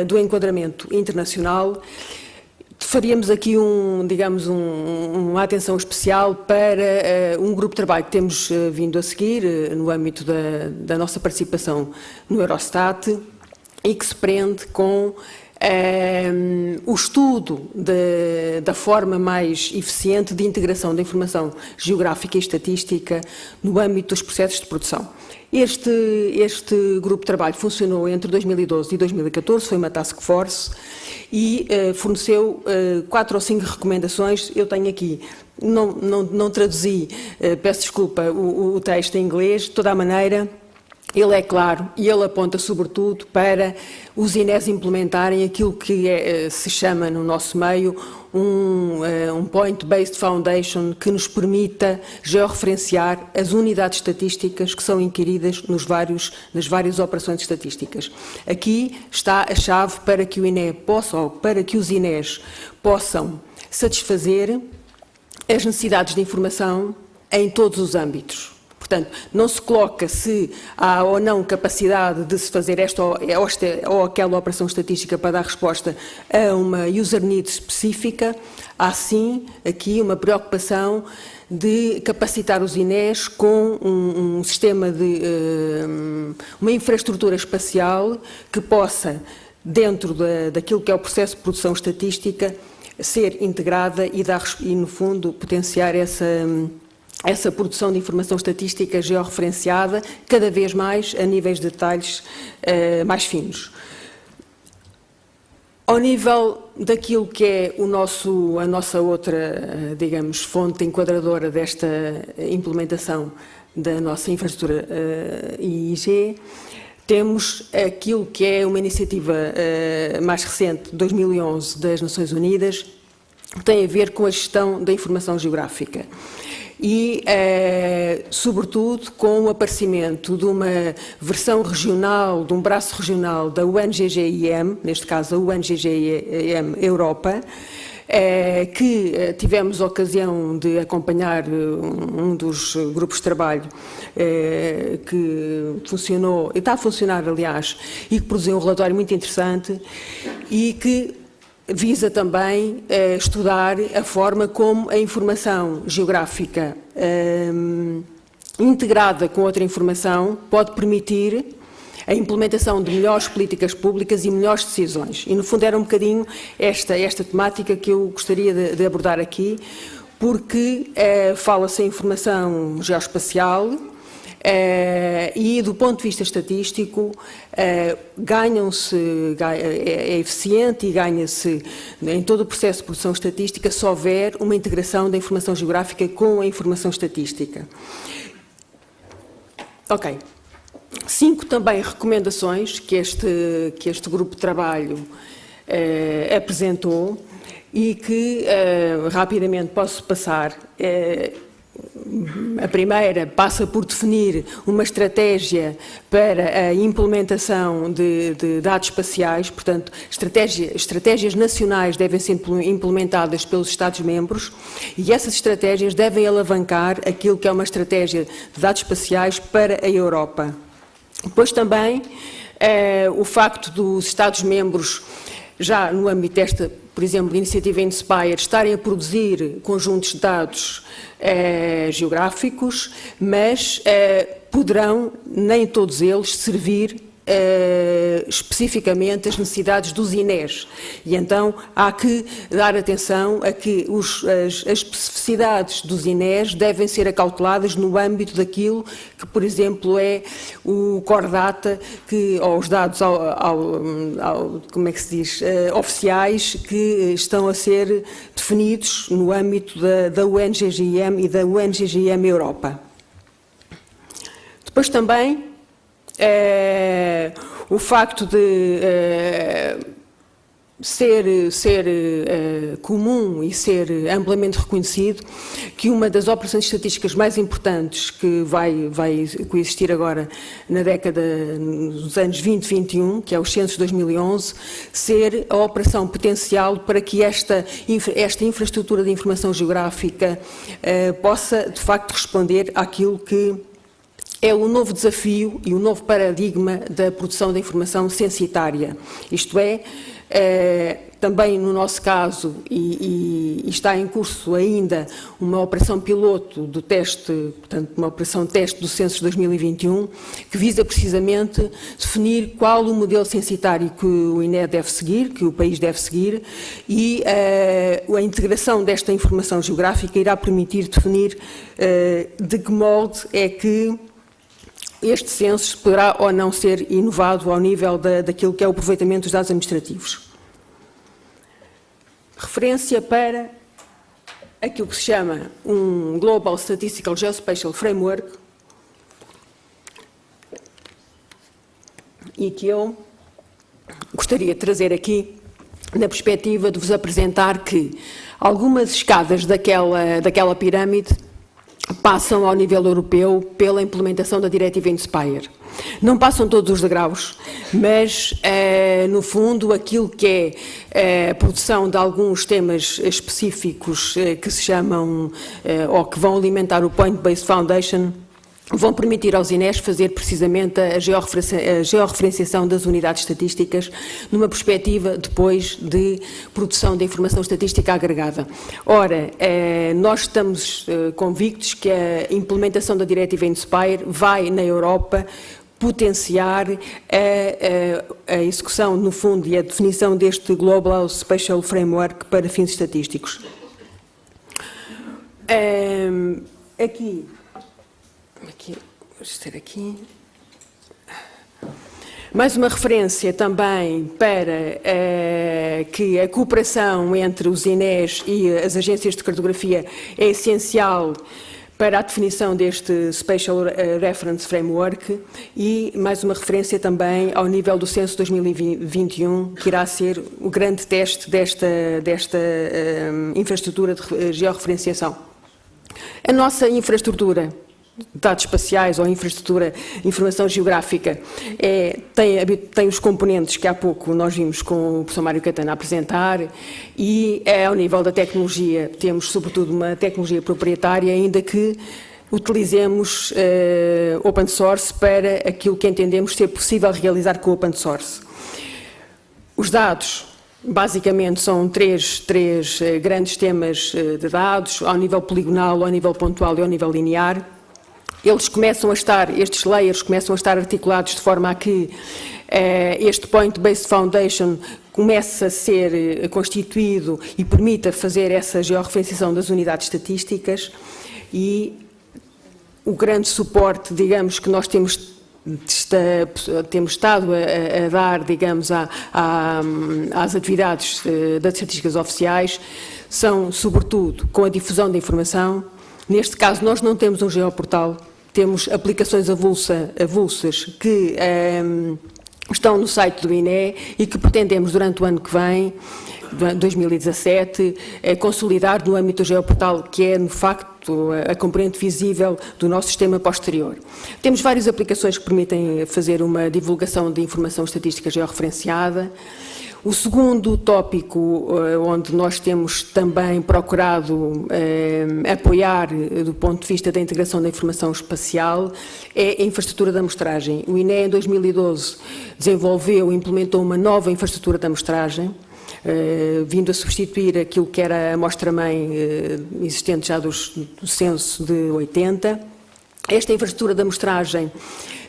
do enquadramento internacional, faríamos aqui uma atenção especial para um grupo de trabalho que temos vindo a seguir no âmbito da nossa participação no Eurostat e que se prende com o estudo da forma mais eficiente de integração da informação geográfica e estatística no âmbito dos processos de produção. Este grupo de trabalho funcionou entre 2012 e 2014, foi uma task force e forneceu 4 ou 5 recomendações. Eu tenho aqui, não traduzi, peço desculpa, o texto em inglês. De toda a maneira, ele é claro e ele aponta sobretudo para os INEs implementarem aquilo que se chama no nosso meio um Point-Based Foundation que nos permita georreferenciar as unidades estatísticas que são inquiridas nas várias operações estatísticas. Aqui está a chave para que o INE possa, ou para que os INEs possam satisfazer as necessidades de informação em todos os âmbitos. Portanto, não se coloca se há ou não capacidade de se fazer esta ou aquela operação estatística para dar resposta a uma user need específica. Há sim aqui uma preocupação de capacitar os INEs com um sistema de uma infraestrutura espacial que possa, dentro daquilo que é o processo de produção estatística, ser integrada e no fundo, potenciar essa produção de informação estatística georreferenciada, cada vez mais a níveis de detalhes mais finos. Ao nível daquilo que é a nossa outra, digamos, fonte enquadradora desta implementação da nossa infraestrutura IIG, temos aquilo que é uma iniciativa mais recente, de 2011, das Nações Unidas, que tem a ver com a gestão da informação geográfica. E, sobretudo, com o aparecimento de uma versão regional, de um braço regional da UNGGIM, neste caso a UNGGIM Europa, que tivemos a ocasião de acompanhar um dos grupos de trabalho que funcionou, e está a funcionar, aliás, e que produziu um relatório muito interessante e que visa também estudar a forma como a informação geográfica integrada com outra informação pode permitir a implementação de melhores políticas públicas e melhores decisões. E, no fundo, era um bocadinho esta temática que eu gostaria de abordar aqui, porque fala-se em informação geoespacial, e, do ponto de vista estatístico, é eficiente e ganha-se em todo o processo de produção estatística se houver uma integração da informação geográfica com a informação estatística. Ok. 5 também recomendações que este grupo de trabalho apresentou e que rapidamente posso passar. A primeira passa por definir uma estratégia para a implementação de dados espaciais, portanto, estratégias nacionais devem ser implementadas pelos Estados-membros e essas estratégias devem alavancar aquilo que é uma estratégia de dados espaciais para a Europa. Depois também o facto dos Estados-membros, já no âmbito desta, por exemplo, de iniciativa Inspire, estarem a produzir conjuntos de dados geográficos, mas poderão, nem todos eles, servir especificamente as necessidades dos INEs. E então há que dar atenção a que as especificidades dos INEs devem ser acauteladas no âmbito daquilo que, por exemplo, é o core data, ou os dados como é que se diz, oficiais que estão a ser definidos no âmbito da UNGGIM e da UNGGIM Europa. Depois também o facto de ser comum e ser amplamente reconhecido que uma das operações estatísticas mais importantes que vai coexistir agora nos anos 20 e 21, que é o Censo 2011, ser a operação potencial para que esta infraestrutura de informação geográfica possa, de facto, responder àquilo que é o novo desafio e o novo paradigma da produção da informação censitária. Isto é, também no nosso caso, e está em curso ainda uma operação piloto do teste, portanto, uma operação teste do Censo 2021, que visa precisamente definir qual o modelo censitário que o INE deve seguir, que o país deve seguir, e a integração desta informação geográfica irá permitir definir de que molde é que este censo poderá ou não ser inovado ao nível daquilo que é o aproveitamento dos dados administrativos. Referência para aquilo que se chama um Global Statistical Geospatial Framework, e que eu gostaria de trazer aqui na perspectiva de vos apresentar que algumas escadas daquela pirâmide passam ao nível europeu pela implementação da Diretiva Inspire. Não passam todos os degraus, mas, no fundo, aquilo que é a produção de alguns temas específicos que se chamam, ou que vão alimentar o Point Based Foundation, vão permitir aos INES fazer precisamente a georreferenciação das unidades estatísticas numa perspectiva depois de produção de informação estatística agregada. Ora, nós estamos convictos que a implementação da Diretiva Inspire vai, na Europa, potenciar a execução, no fundo, e a definição deste Global Spatial Framework para fins estatísticos. Aqui, vamos ter aqui mais uma referência também para que a cooperação entre os INES e as agências de cartografia é essencial para a definição deste Spatial Reference Framework e mais uma referência também ao nível do Censo 2021, que irá ser o grande teste desta infraestrutura de georreferenciação. A nossa infraestrutura de dados espaciais ou infraestrutura de informação geográfica tem os componentes que há pouco nós vimos com o professor Mário Catana apresentar e ao nível da tecnologia temos sobretudo uma tecnologia proprietária, ainda que utilizemos open source para aquilo que entendemos ser possível realizar com open source. Os dados basicamente são três grandes temas de dados, ao nível poligonal, ao nível pontual e ao nível linear. Estes layers começam a estar articulados de forma a que este Point Based Foundation comece a ser constituído e permita fazer essa georreferenciação das unidades estatísticas e o grande suporte, digamos, que nós temos estado a dar, digamos, às atividades das estatísticas oficiais são, sobretudo, com a difusão da informação. Neste caso, nós não temos um geoportal, temos aplicações avulsas que estão no site do INE e que pretendemos, durante o ano que vem, 2017, consolidar no âmbito do geoportal, que é, de facto, a componente visível do nosso sistema posterior. Temos várias aplicações que permitem fazer uma divulgação de informação estatística georreferenciada. O segundo tópico, onde nós temos também procurado apoiar do ponto de vista da integração da informação espacial, é a infraestrutura de amostragem. O INE, em 2012, desenvolveu e implementou uma nova infraestrutura de amostragem, vindo a substituir aquilo que era a amostra-mãe existente já do censo de 80. Esta infraestrutura de amostragem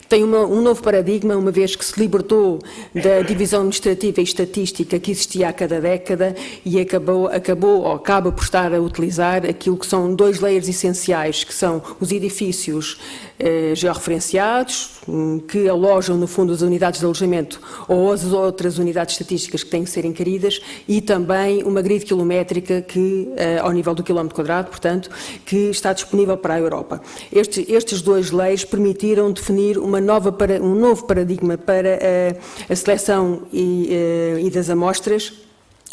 tem um novo paradigma, uma vez que se libertou da divisão administrativa e estatística que existia a cada década e acaba por estar a utilizar aquilo que são dois layers essenciais, que são os edifícios georreferenciados, que alojam, no fundo, as unidades de alojamento ou as outras unidades estatísticas que têm que ser inquiridas, e também uma grid quilométrica que, ao nível do quilómetro quadrado, portanto, que está disponível para a Europa. Estes dois layers permitiram definir um novo paradigma para a seleção e das amostras,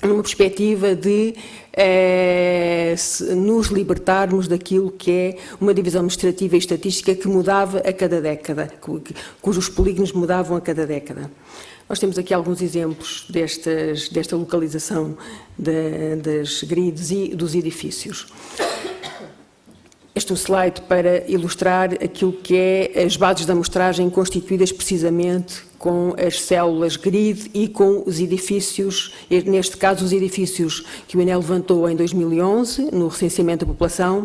numa perspectiva de nos libertarmos daquilo que é uma divisão administrativa e estatística que mudava a cada década, cujos polígonos mudavam a cada década. Nós temos aqui alguns exemplos desta localização das grids e dos edifícios. Este é um slide para ilustrar aquilo que é as bases de amostragem constituídas precisamente com as células grid e com os edifícios, neste caso os edifícios que o INE levantou em 2011, no recenseamento da população,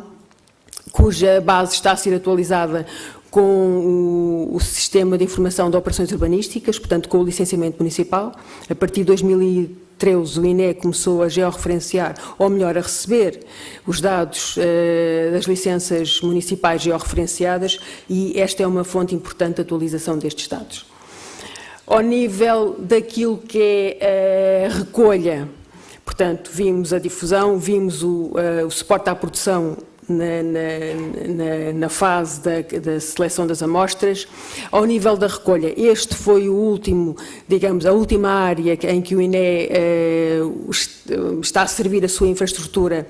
cuja base está a ser atualizada com o Sistema de Informação de Operações Urbanísticas, portanto com o licenciamento municipal. A partir de 2013 o INE começou a georreferenciar, ou melhor, a receber os dados das licenças municipais georreferenciadas, e esta é uma fonte importante de atualização destes dados. Ao nível daquilo que é a recolha, portanto, vimos a difusão, vimos o suporte à produção na fase da seleção das amostras. Ao nível da recolha, este foi o último, digamos, a última área em que o INE está a servir a sua infraestrutura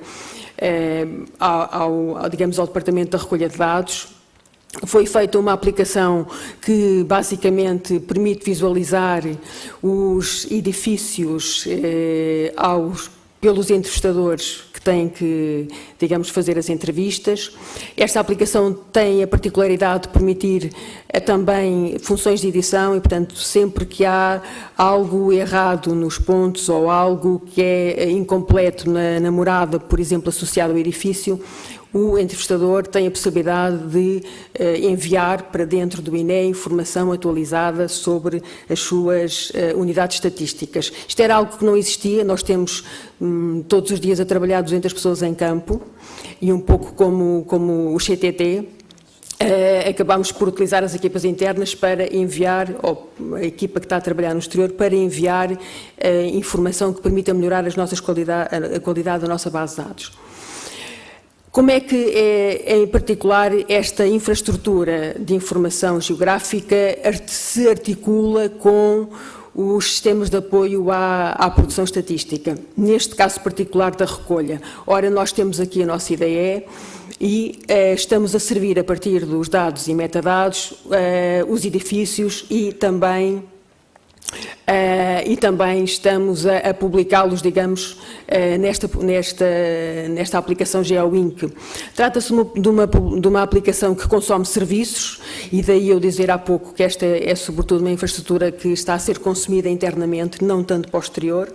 digamos, ao Departamento da Recolha de Dados. Foi feita uma aplicação que basicamente permite visualizar os edifícios pelos entrevistadores que têm que, digamos, fazer as entrevistas. Esta aplicação tem a particularidade de permitir também funções de edição e, portanto, sempre que há algo errado nos pontos ou algo que é incompleto na morada, por exemplo, associado ao edifício, o entrevistador tem a possibilidade de enviar para dentro do INE informação atualizada sobre as suas unidades estatísticas. Isto era algo que não existia, nós temos todos os dias a trabalhar 200 pessoas em campo e um pouco como o CTT, acabámos por utilizar as equipas internas para enviar, ou a equipa que está a trabalhar no exterior, para enviar informação que permita melhorar a qualidade da nossa base de dados. Como é que, em particular, esta infraestrutura de informação geográfica se articula com os sistemas de apoio à produção estatística? Neste caso particular da recolha. Ora, nós temos aqui a nossa IDE e estamos a servir, a partir dos dados e metadados, os edifícios e também estamos a publicá-los, digamos, nesta aplicação GeoInc. Trata-se de uma aplicação que consome serviços e daí eu dizer há pouco que esta é sobretudo uma infraestrutura que está a ser consumida internamente, não tanto para o exterior.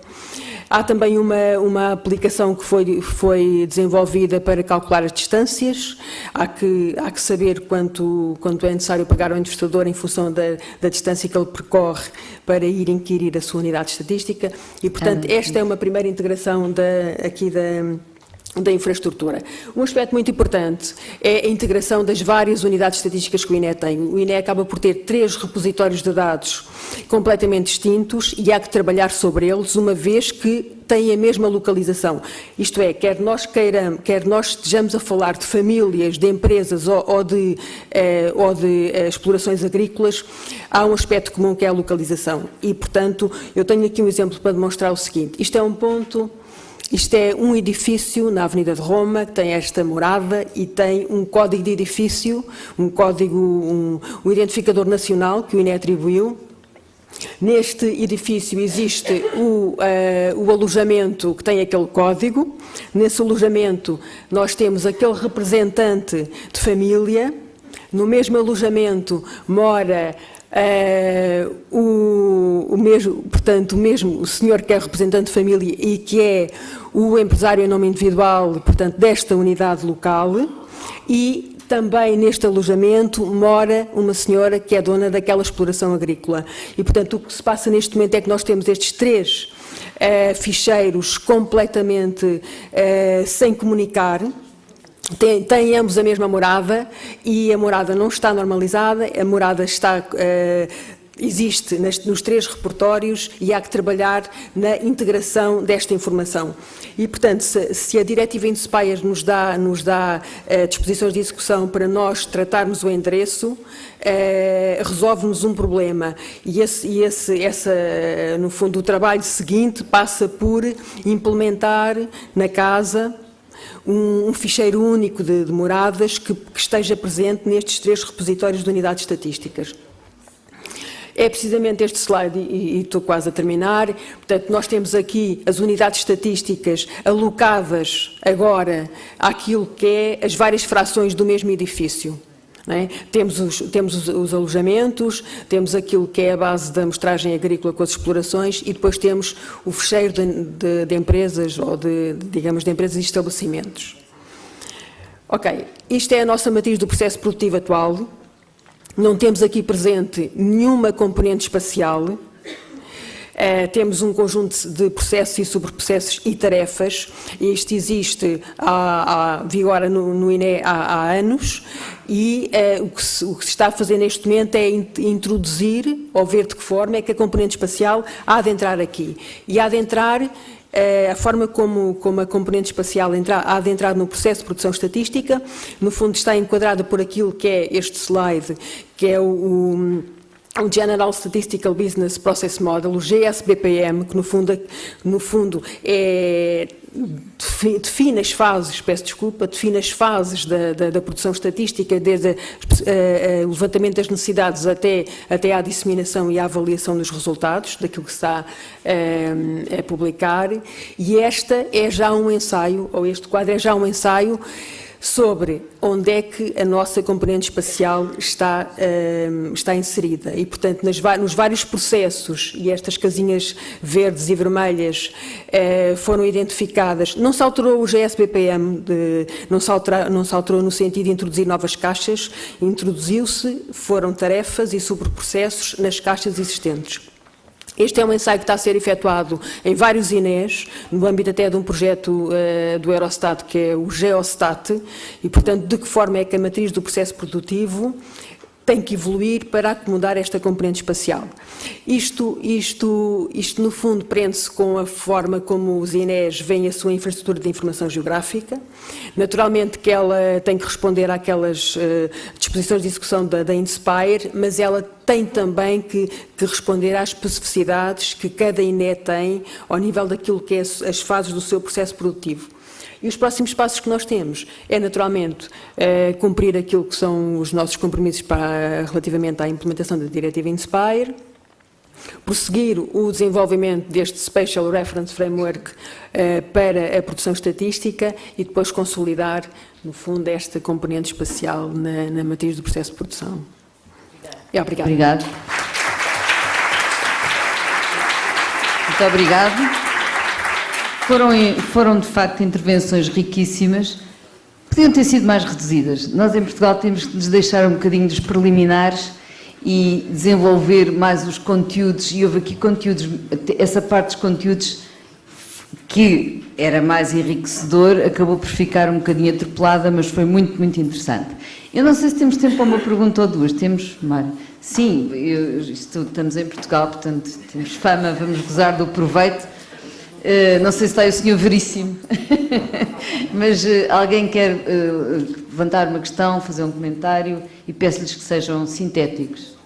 Há também uma aplicação que foi desenvolvida para calcular as distâncias. Há que saber quanto é necessário pagar ao entrevistador em função da distância que ele percorre para ir inquirir a sua unidade estatística e, portanto, esta é uma primeira integração da infraestrutura. Um aspecto muito importante é a integração das várias unidades estatísticas que o INE tem. O INE acaba por ter 3 repositórios de dados completamente distintos e há que trabalhar sobre eles, uma vez que têm a mesma localização. Isto é, quer nós estejamos a falar de famílias, de empresas ou de explorações agrícolas, há um aspecto comum que é a localização. E, portanto, eu tenho aqui um exemplo para demonstrar o seguinte. Isto é um edifício na Avenida de Roma, que tem esta morada e tem um código de edifício, um identificador nacional que o INE atribuiu. Neste edifício existe o alojamento que tem aquele código. Nesse alojamento nós temos aquele representante de família. No mesmo alojamento mora o senhor que é representante de família e que é o empresário em nome individual, portanto, desta unidade local, e também neste alojamento mora uma senhora que é dona daquela exploração agrícola. E, portanto, o que se passa neste momento é que nós temos estes 3 ficheiros completamente sem comunicar. Têm ambos a mesma morada e a morada não está normalizada, a morada existe nos 3 repertórios e há que trabalhar na integração desta informação. E, portanto, se a Diretiva Inspire nos dá disposições de execução para nós tratarmos o endereço, resolve-nos um problema. E no fundo, o trabalho seguinte passa por implementar na casa um ficheiro único de moradas que esteja presente nestes 3 repositórios de unidades estatísticas. É precisamente este slide, e estou quase a terminar. Portanto, nós temos aqui as unidades estatísticas alocadas agora àquilo que é as várias frações do mesmo edifício. Não é? Temos os alojamentos, temos aquilo que é a base da amostragem agrícola com as explorações e depois temos o fecheiro de empresas ou de empresas e estabelecimentos. Ok, isto é a nossa matriz do processo produtivo atual. Não temos aqui presente nenhuma componente espacial. Temos um conjunto de processos e sobreprocessos e tarefas. Isto existe, vigora no INE há anos e o que se está a fazer neste momento é introduzir, ou ver de que forma é que a componente espacial há de entrar aqui. E há de entrar a forma como a componente espacial há de entrar no processo de produção estatística, no fundo está enquadrada por aquilo que é este slide, que é o General Statistical Business Process Model, o GSBPM, que no fundo define as fases, define as fases da produção estatística, desde o levantamento das necessidades até à disseminação e à avaliação dos resultados, daquilo que se está a publicar, e este quadro é já um ensaio sobre onde é que a nossa componente espacial está inserida. E, portanto, nos vários processos, e estas casinhas verdes e vermelhas foram identificadas, não se alterou o GSBPM, não se alterou no sentido de introduzir novas caixas, foram tarefas e subprocessos nas caixas existentes. Este é um ensaio que está a ser efetuado em vários INEs, no âmbito até de um projeto do Eurostat, que é o Geostat, e, portanto, de que forma é que a matriz do processo produtivo tem que evoluir para acomodar esta componente espacial. Isto no fundo, prende-se com a forma como os INEs veem a sua infraestrutura de informação geográfica. Naturalmente que ela tem que responder àquelas disposições de execução da Inspire, mas ela tem também que responder às especificidades que cada INE tem ao nível daquilo que é as fases do seu processo produtivo. E os próximos passos que nós temos é, naturalmente, cumprir aquilo que são os nossos compromissos relativamente à implementação da Diretiva Inspire, prosseguir o desenvolvimento deste Special Reference Framework para a produção estatística e depois consolidar, no fundo, esta componente espacial na matriz do processo de produção. Obrigada. Obrigado. Muito obrigado. Foram, de facto, intervenções riquíssimas. Podiam ter sido mais reduzidas. Nós, em Portugal, temos que nos deixar um bocadinho dos preliminares e desenvolver mais os conteúdos. E houve aqui conteúdos, essa parte dos conteúdos que era mais enriquecedor, acabou por ficar um bocadinho atropelada, mas foi muito, muito interessante. Eu não sei se temos tempo para uma pergunta ou duas. Temos, Mário? Sim, estamos em Portugal, portanto, temos fama, vamos gozar do proveito. Não sei se está aí o Sr. Veríssimo, mas alguém quer levantar uma questão, fazer um comentário, e peço-lhes que sejam sintéticos.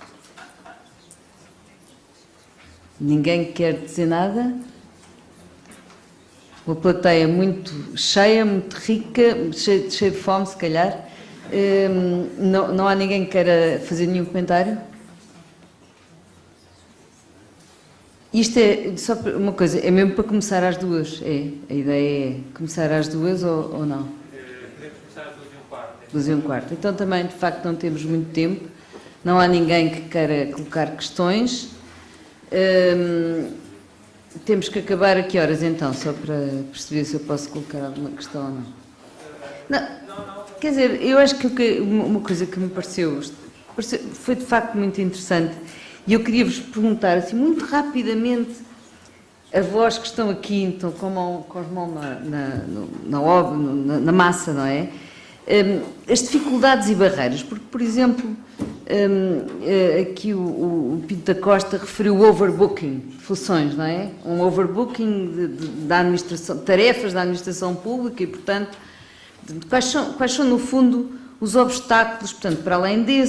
Ninguém quer dizer nada? Uma plateia muito cheia, muito rica, cheia de fome, se calhar. Não há ninguém que queira fazer nenhum comentário? Isto é, só uma coisa, é mesmo para começar às duas? A ideia é começar às duas ou não? Podemos começar às 2h15. Então também, de facto, não temos muito tempo. Não há ninguém que queira colocar questões. Temos que acabar a que horas, então? Só para perceber se eu posso colocar alguma questão ou não. Quer dizer, eu acho que uma coisa que me pareceu foi, de facto, muito interessante. E eu queria-vos perguntar, assim, muito rapidamente, a vós que estão aqui, então, com as mãos na massa, não é? As dificuldades e barreiras, porque, por exemplo, aqui o Pinto da Costa referiu o overbooking de funções, não é? Um overbooking da administração, tarefas da administração pública e, portanto, quais são, no fundo, os obstáculos, portanto, para além de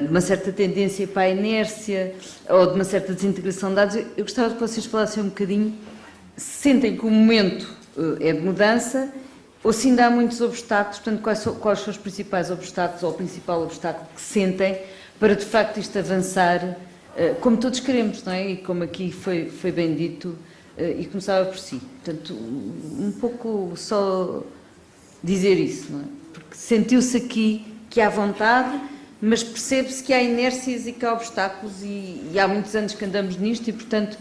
uma certa tendência para a inércia ou de uma certa desintegração de dados. Eu gostava que vocês falassem um bocadinho, se sentem que o momento é de mudança ou se ainda há muitos obstáculos, portanto, quais são os principais obstáculos ou o principal obstáculo que sentem para, de facto, isto avançar, como todos queremos, não é? E como aqui foi bem dito, e começava por si. Portanto, um pouco só dizer isso, não é? Porque sentiu-se aqui que há vontade, mas percebe-se que há inércias e que há obstáculos e há muitos anos que andamos nisto e, portanto,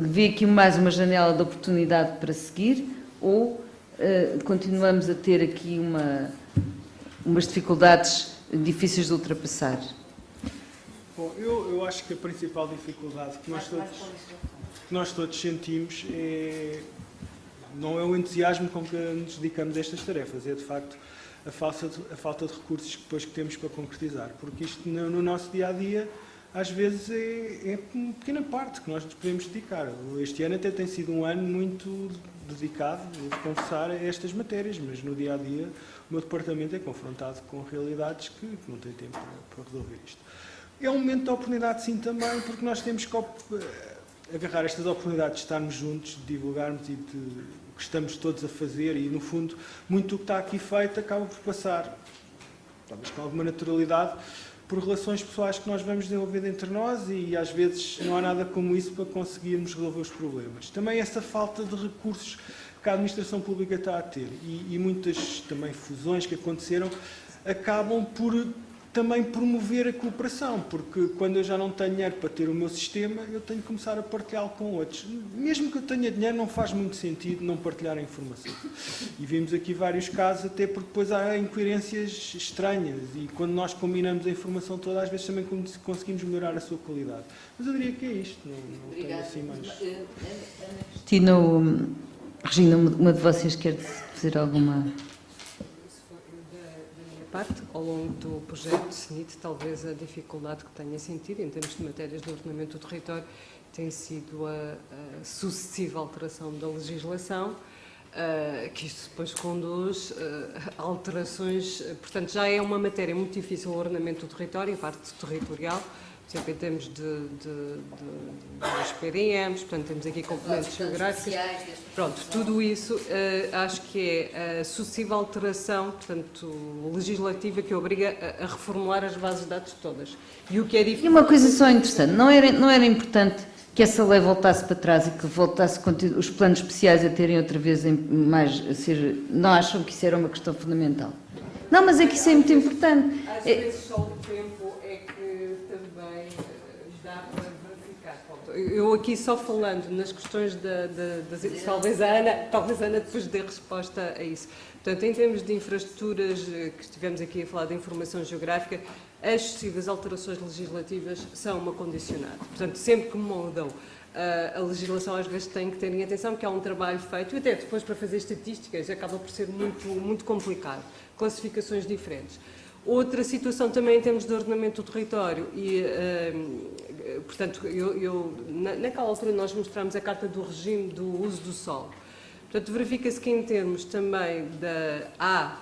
vê aqui mais uma janela de oportunidade para seguir ou continuamos a ter aqui umas dificuldades difíceis de ultrapassar? Bom, eu acho que a principal dificuldade que nós todos sentimos não é o entusiasmo com que nos dedicamos a estas tarefas, é de facto a falta de recursos que depois que temos para concretizar, porque isto no nosso dia-a-dia às vezes é uma pequena parte que nós nos podemos dedicar. Este ano até tem sido um ano muito dedicado, devo confessar, a estas matérias, mas no dia-a-dia o meu departamento é confrontado com realidades que não tem tempo para resolver isto. É um momento de oportunidade, sim, também, porque nós temos que agarrar estas oportunidades de estarmos juntos, de divulgarmos e de o que estamos todos a fazer e, no fundo, muito do que está aqui feito acaba por passar, talvez com alguma naturalidade, por relações pessoais que nós vamos desenvolvendo entre nós e, às vezes, não há nada como isso para conseguirmos resolver os problemas. Também essa falta de recursos que a administração pública está a ter e muitas também fusões que aconteceram acabam por também promover a cooperação, porque quando eu já não tenho dinheiro para ter o meu sistema, eu tenho que começar a partilhá-lo com outros. Mesmo que eu tenha dinheiro, não faz muito sentido não partilhar a informação. E vimos aqui vários casos, até porque depois há incoerências estranhas e quando nós combinamos a informação toda, às vezes também conseguimos melhorar a sua qualidade. Mas eu diria que é isto, não tenho assim mais... Cristina, Regina, uma de vocês quer dizer alguma... Parte, ao longo do projeto de SNIT, talvez a dificuldade que tenha sentido em termos de matérias de ordenamento do território tem sido a sucessiva alteração da legislação, que isto depois conduz a alterações, portanto já é uma matéria muito difícil o ordenamento do território, a parte territorial, por exemplo, em termos dos PDMs, portanto temos aqui componentes geográficos, pronto, tudo isso acho que é a sucessiva alteração, portanto, legislativa que obriga a reformular as bases de dados todas. E o que é difícil... E uma coisa só interessante, não era importante que essa lei voltasse para trás e que voltasse os planos especiais a terem outra vez não acham que isso era uma questão fundamental? Não, mas é que isso é muito importante. Às vezes só o tempo é que também dá para verificar. Eu aqui só falando nas questões talvez a Ana depois dê resposta a isso. Portanto, em termos de infraestruturas, que estivemos aqui a falar de informação geográfica, as sucessivas alterações legislativas são uma condicionante. Portanto, sempre que mudam a legislação, às vezes tem que terem atenção, que há um trabalho feito, e até depois para fazer estatísticas acaba por ser muito complicado. Classificações diferentes. Outra situação também em termos de ordenamento do território e, portanto, naquela altura nós mostramos a Carta do Regime do Uso do Solo. Portanto, verifica-se que em termos também há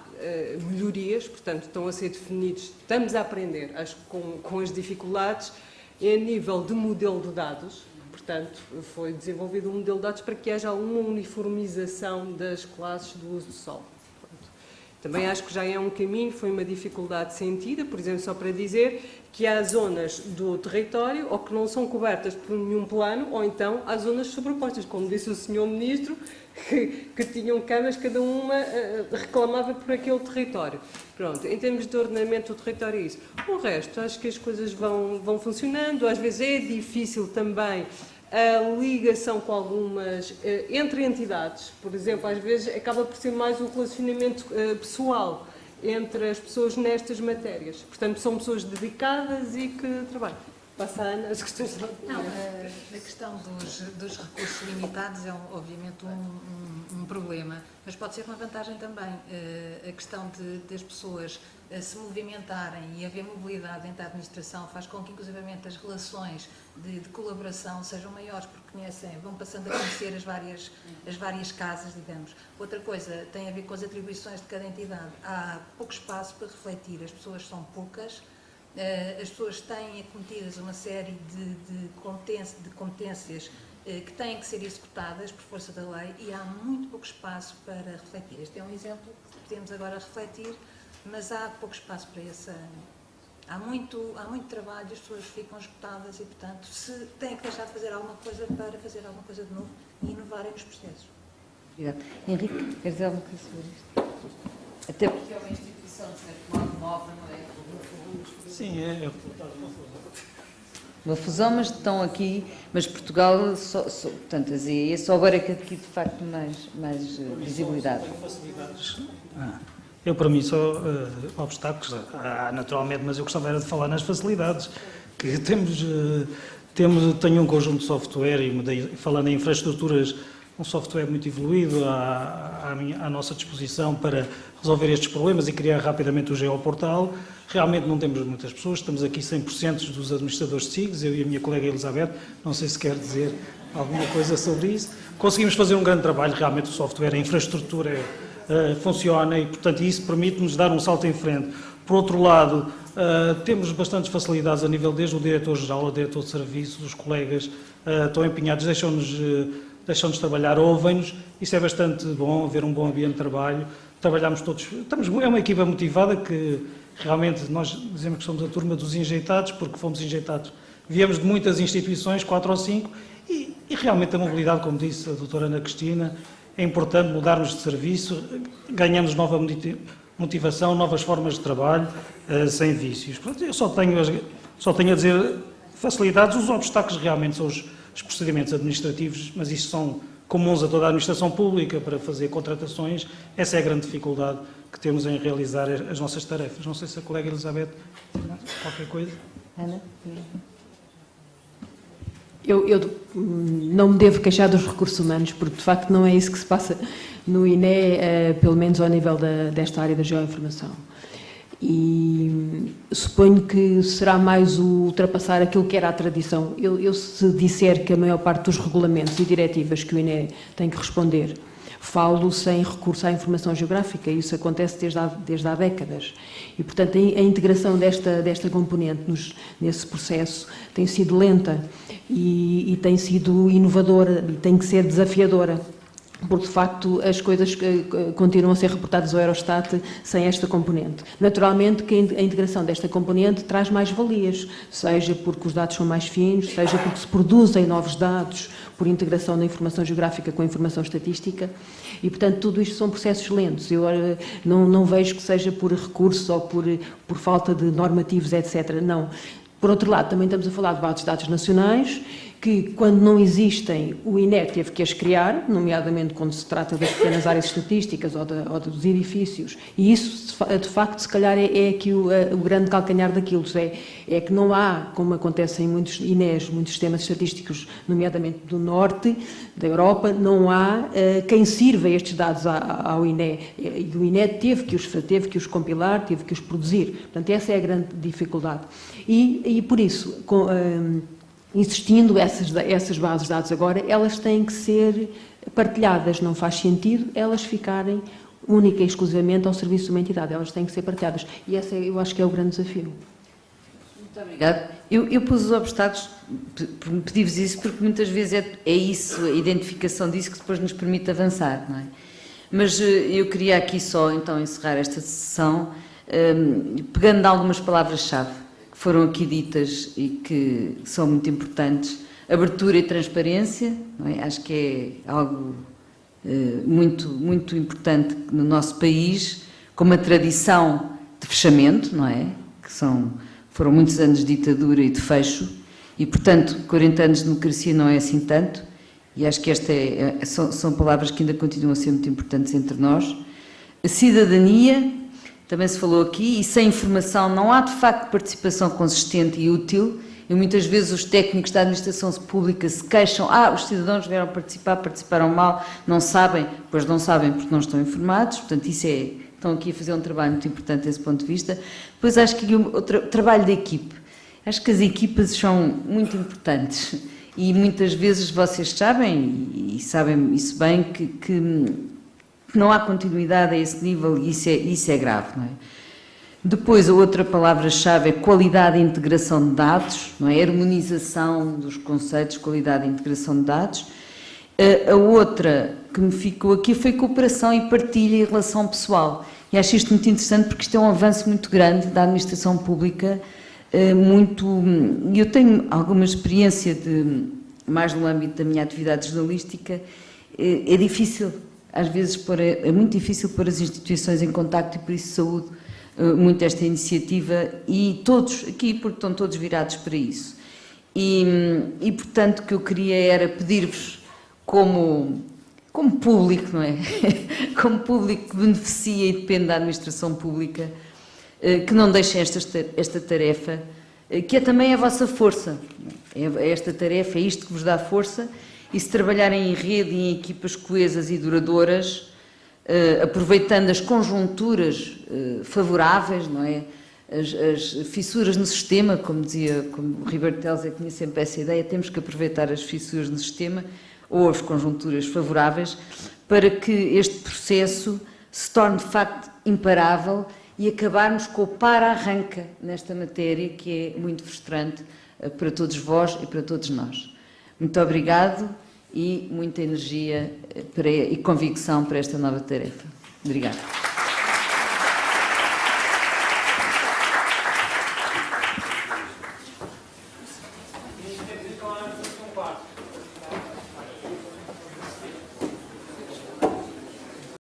melhorias, portanto, estão a ser definidos, estamos a aprender, acho que com as dificuldades, e a nível de modelo de dados, portanto, foi desenvolvido um modelo de dados para que haja uma uniformização das classes do uso do solo. Também acho que já é um caminho, foi uma dificuldade sentida, por exemplo, só para dizer que há zonas do território ou que não são cobertas por nenhum plano, ou então há zonas sobrepostas, como disse o Sr. Ministro, que tinham câmaras, cada uma reclamava por aquele território. Pronto, em termos de ordenamento do território é isso. O resto, acho que as coisas vão funcionando, às vezes é difícil também a ligação com algumas, entre entidades, por exemplo, às vezes acaba por ser mais um relacionamento pessoal entre as pessoas nestas matérias. Portanto, são pessoas dedicadas e que trabalham. Passa a Ana, as questões... Não, a questão dos recursos limitados é, obviamente, um problema, mas pode ser uma vantagem também. A questão das pessoas se movimentarem e haver mobilidade dentro da administração faz com que, inclusivamente, as relações de colaboração sejam maiores, porque vão passando a conhecer as várias casas, digamos. Outra coisa tem a ver com as atribuições de cada entidade. Há pouco espaço para refletir, as pessoas são poucas, as pessoas têm acometidas uma série de competências que têm que ser executadas por força da lei e há muito pouco espaço para refletir. Este é um exemplo que podemos agora refletir, mas há pouco espaço para essa... Há muito trabalho, as pessoas ficam esgotadas e, portanto, se têm que deixar de fazer alguma coisa para fazer alguma coisa de novo e inovarem nos processos. Obrigada. Henrique, quer dizer alguma coisa sobre isto? Até porque é uma instituição, de certo modo, nova, não é? Sim, é uma fusão, mas estão aqui, mas Portugal, portanto, as IAE só agora é que adquire de facto mais visibilidade. Eu, para mim, só obstáculos há naturalmente, mas eu gostava era de falar nas facilidades, que tenho um conjunto de software e falando em infraestruturas um software muito evoluído à nossa disposição para resolver estes problemas e criar rapidamente o geoportal. Realmente não temos muitas pessoas, estamos aqui 100% dos administradores de SIGs, eu e a minha colega Elizabeth, não sei se quer dizer alguma coisa sobre isso. Conseguimos fazer um grande trabalho, realmente o software, a infraestrutura funciona e, portanto, isso permite-nos dar um salto em frente. Por outro lado, temos bastantes facilidades a nível, desde o diretor-geral ao diretor de serviço, os colegas estão empenhados, deixam-nos trabalhar, ouvem-nos, isso é bastante bom, haver um bom ambiente de trabalho, trabalhamos todos, é uma equipa motivada que realmente nós dizemos que somos a turma dos enjeitados, porque fomos enjeitados, viemos de muitas instituições, 4 ou 5, e realmente a mobilidade, como disse a doutora Ana Cristina, é importante mudarmos de serviço, ganhamos nova motivação, novas formas de trabalho, sem vícios. Portanto, eu só tenho a dizer facilidades, os obstáculos realmente são os procedimentos administrativos, mas isso são comuns a toda a administração pública para fazer contratações. Essa é a grande dificuldade que temos em realizar as nossas tarefas. Não sei se a colega Elizabeth qualquer coisa. Ana? Eu não me devo queixar dos recursos humanos, porque de facto não é isso que se passa no INE, pelo menos ao nível desta área da geoinformação. E suponho que será mais o ultrapassar aquilo que era a tradição. Eu se disser que a maior parte dos regulamentos e diretivas que o INE tem que responder falo sem recurso à informação geográfica, isso acontece desde há décadas. E, portanto, a integração desta componente nesse processo tem sido lenta e tem sido inovadora e tem que ser desafiadora, porque, de facto, as coisas continuam a ser reportadas ao Eurostat sem esta componente. Naturalmente que a integração desta componente traz mais valias, seja porque os dados são mais finos, seja porque se produzem novos dados por integração da informação geográfica com a informação estatística e, portanto, tudo isto são processos lentos. Eu não vejo que seja por recurso ou por falta de normativos, etc. Não. Por outro lado, também estamos a falar de bases de dados nacionais que, quando não existem, o INE teve que as criar, nomeadamente quando se trata das pequenas áreas estatísticas ou dos edifícios, e isso, de facto, se calhar é aqui o grande calcanhar daquilo, é que não há, como acontece em muitos INEs, muitos sistemas estatísticos, nomeadamente do norte, da Europa, não há quem sirva estes dados ao INE, e o INE teve que os compilar, teve que os produzir, portanto, essa é a grande dificuldade. E por isso, existindo essas bases de dados agora, elas têm que ser partilhadas, não faz sentido elas ficarem única e exclusivamente ao serviço de uma entidade, elas têm que ser partilhadas. E esse eu acho que é o grande desafio. Muito obrigada. Eu pus os obstáculos, pedi-vos isso, porque muitas vezes é isso, a identificação disso que depois nos permite avançar, não é? Mas eu queria aqui só, então, encerrar esta sessão, pegando em algumas palavras-chave que foram aqui ditas e que são muito importantes. Abertura e transparência, não é? Acho que é algo muito, muito importante no nosso país, com uma tradição de fechamento, não é? Foram muitos anos de ditadura e de fecho, e, portanto, 40 anos de democracia não é assim tanto, e acho que são palavras que ainda continuam a ser muito importantes entre nós. A cidadania, também se falou aqui, e sem informação não há de facto participação consistente e útil, e muitas vezes os técnicos da administração pública se queixam, os cidadãos vieram participar, participaram mal, não sabem, pois não sabem porque não estão informados, portanto estão aqui a fazer um trabalho muito importante desse ponto de vista. Depois acho que o trabalho da equipe, acho que as equipas são muito importantes, e muitas vezes vocês sabem, e sabem isso bem, que não há continuidade a esse nível e isso é grave, não é? Depois, a outra palavra-chave é qualidade e integração de dados, não é? Harmonização dos conceitos, qualidade e integração de dados. A outra que me ficou aqui foi cooperação e partilha e relação pessoal. E acho isto muito interessante porque isto é um avanço muito grande da administração pública, eu tenho alguma experiência mais no âmbito da minha atividade jornalística, é difícil, às vezes é muito difícil pôr as instituições em contacto e por isso saúdo muito esta iniciativa e todos aqui, porque estão todos virados para isso. E portanto, o que eu queria era pedir-vos como público, não é? Como público que beneficia e depende da administração pública, que não deixem esta tarefa, que é também a vossa força. Esta tarefa é isto que vos dá força e se trabalharem em rede e em equipas coesas e duradouras, aproveitando as conjunturas favoráveis, não é? As fissuras no sistema, como o Ribeiro Teles tinha sempre essa ideia, temos que aproveitar as fissuras no sistema ou as conjunturas favoráveis para que este processo se torne de facto imparável e acabarmos com o para-arranca nesta matéria que é muito frustrante para todos vós e para todos nós. Muito obrigado e muita energia e convicção para esta nova tarefa. Obrigada.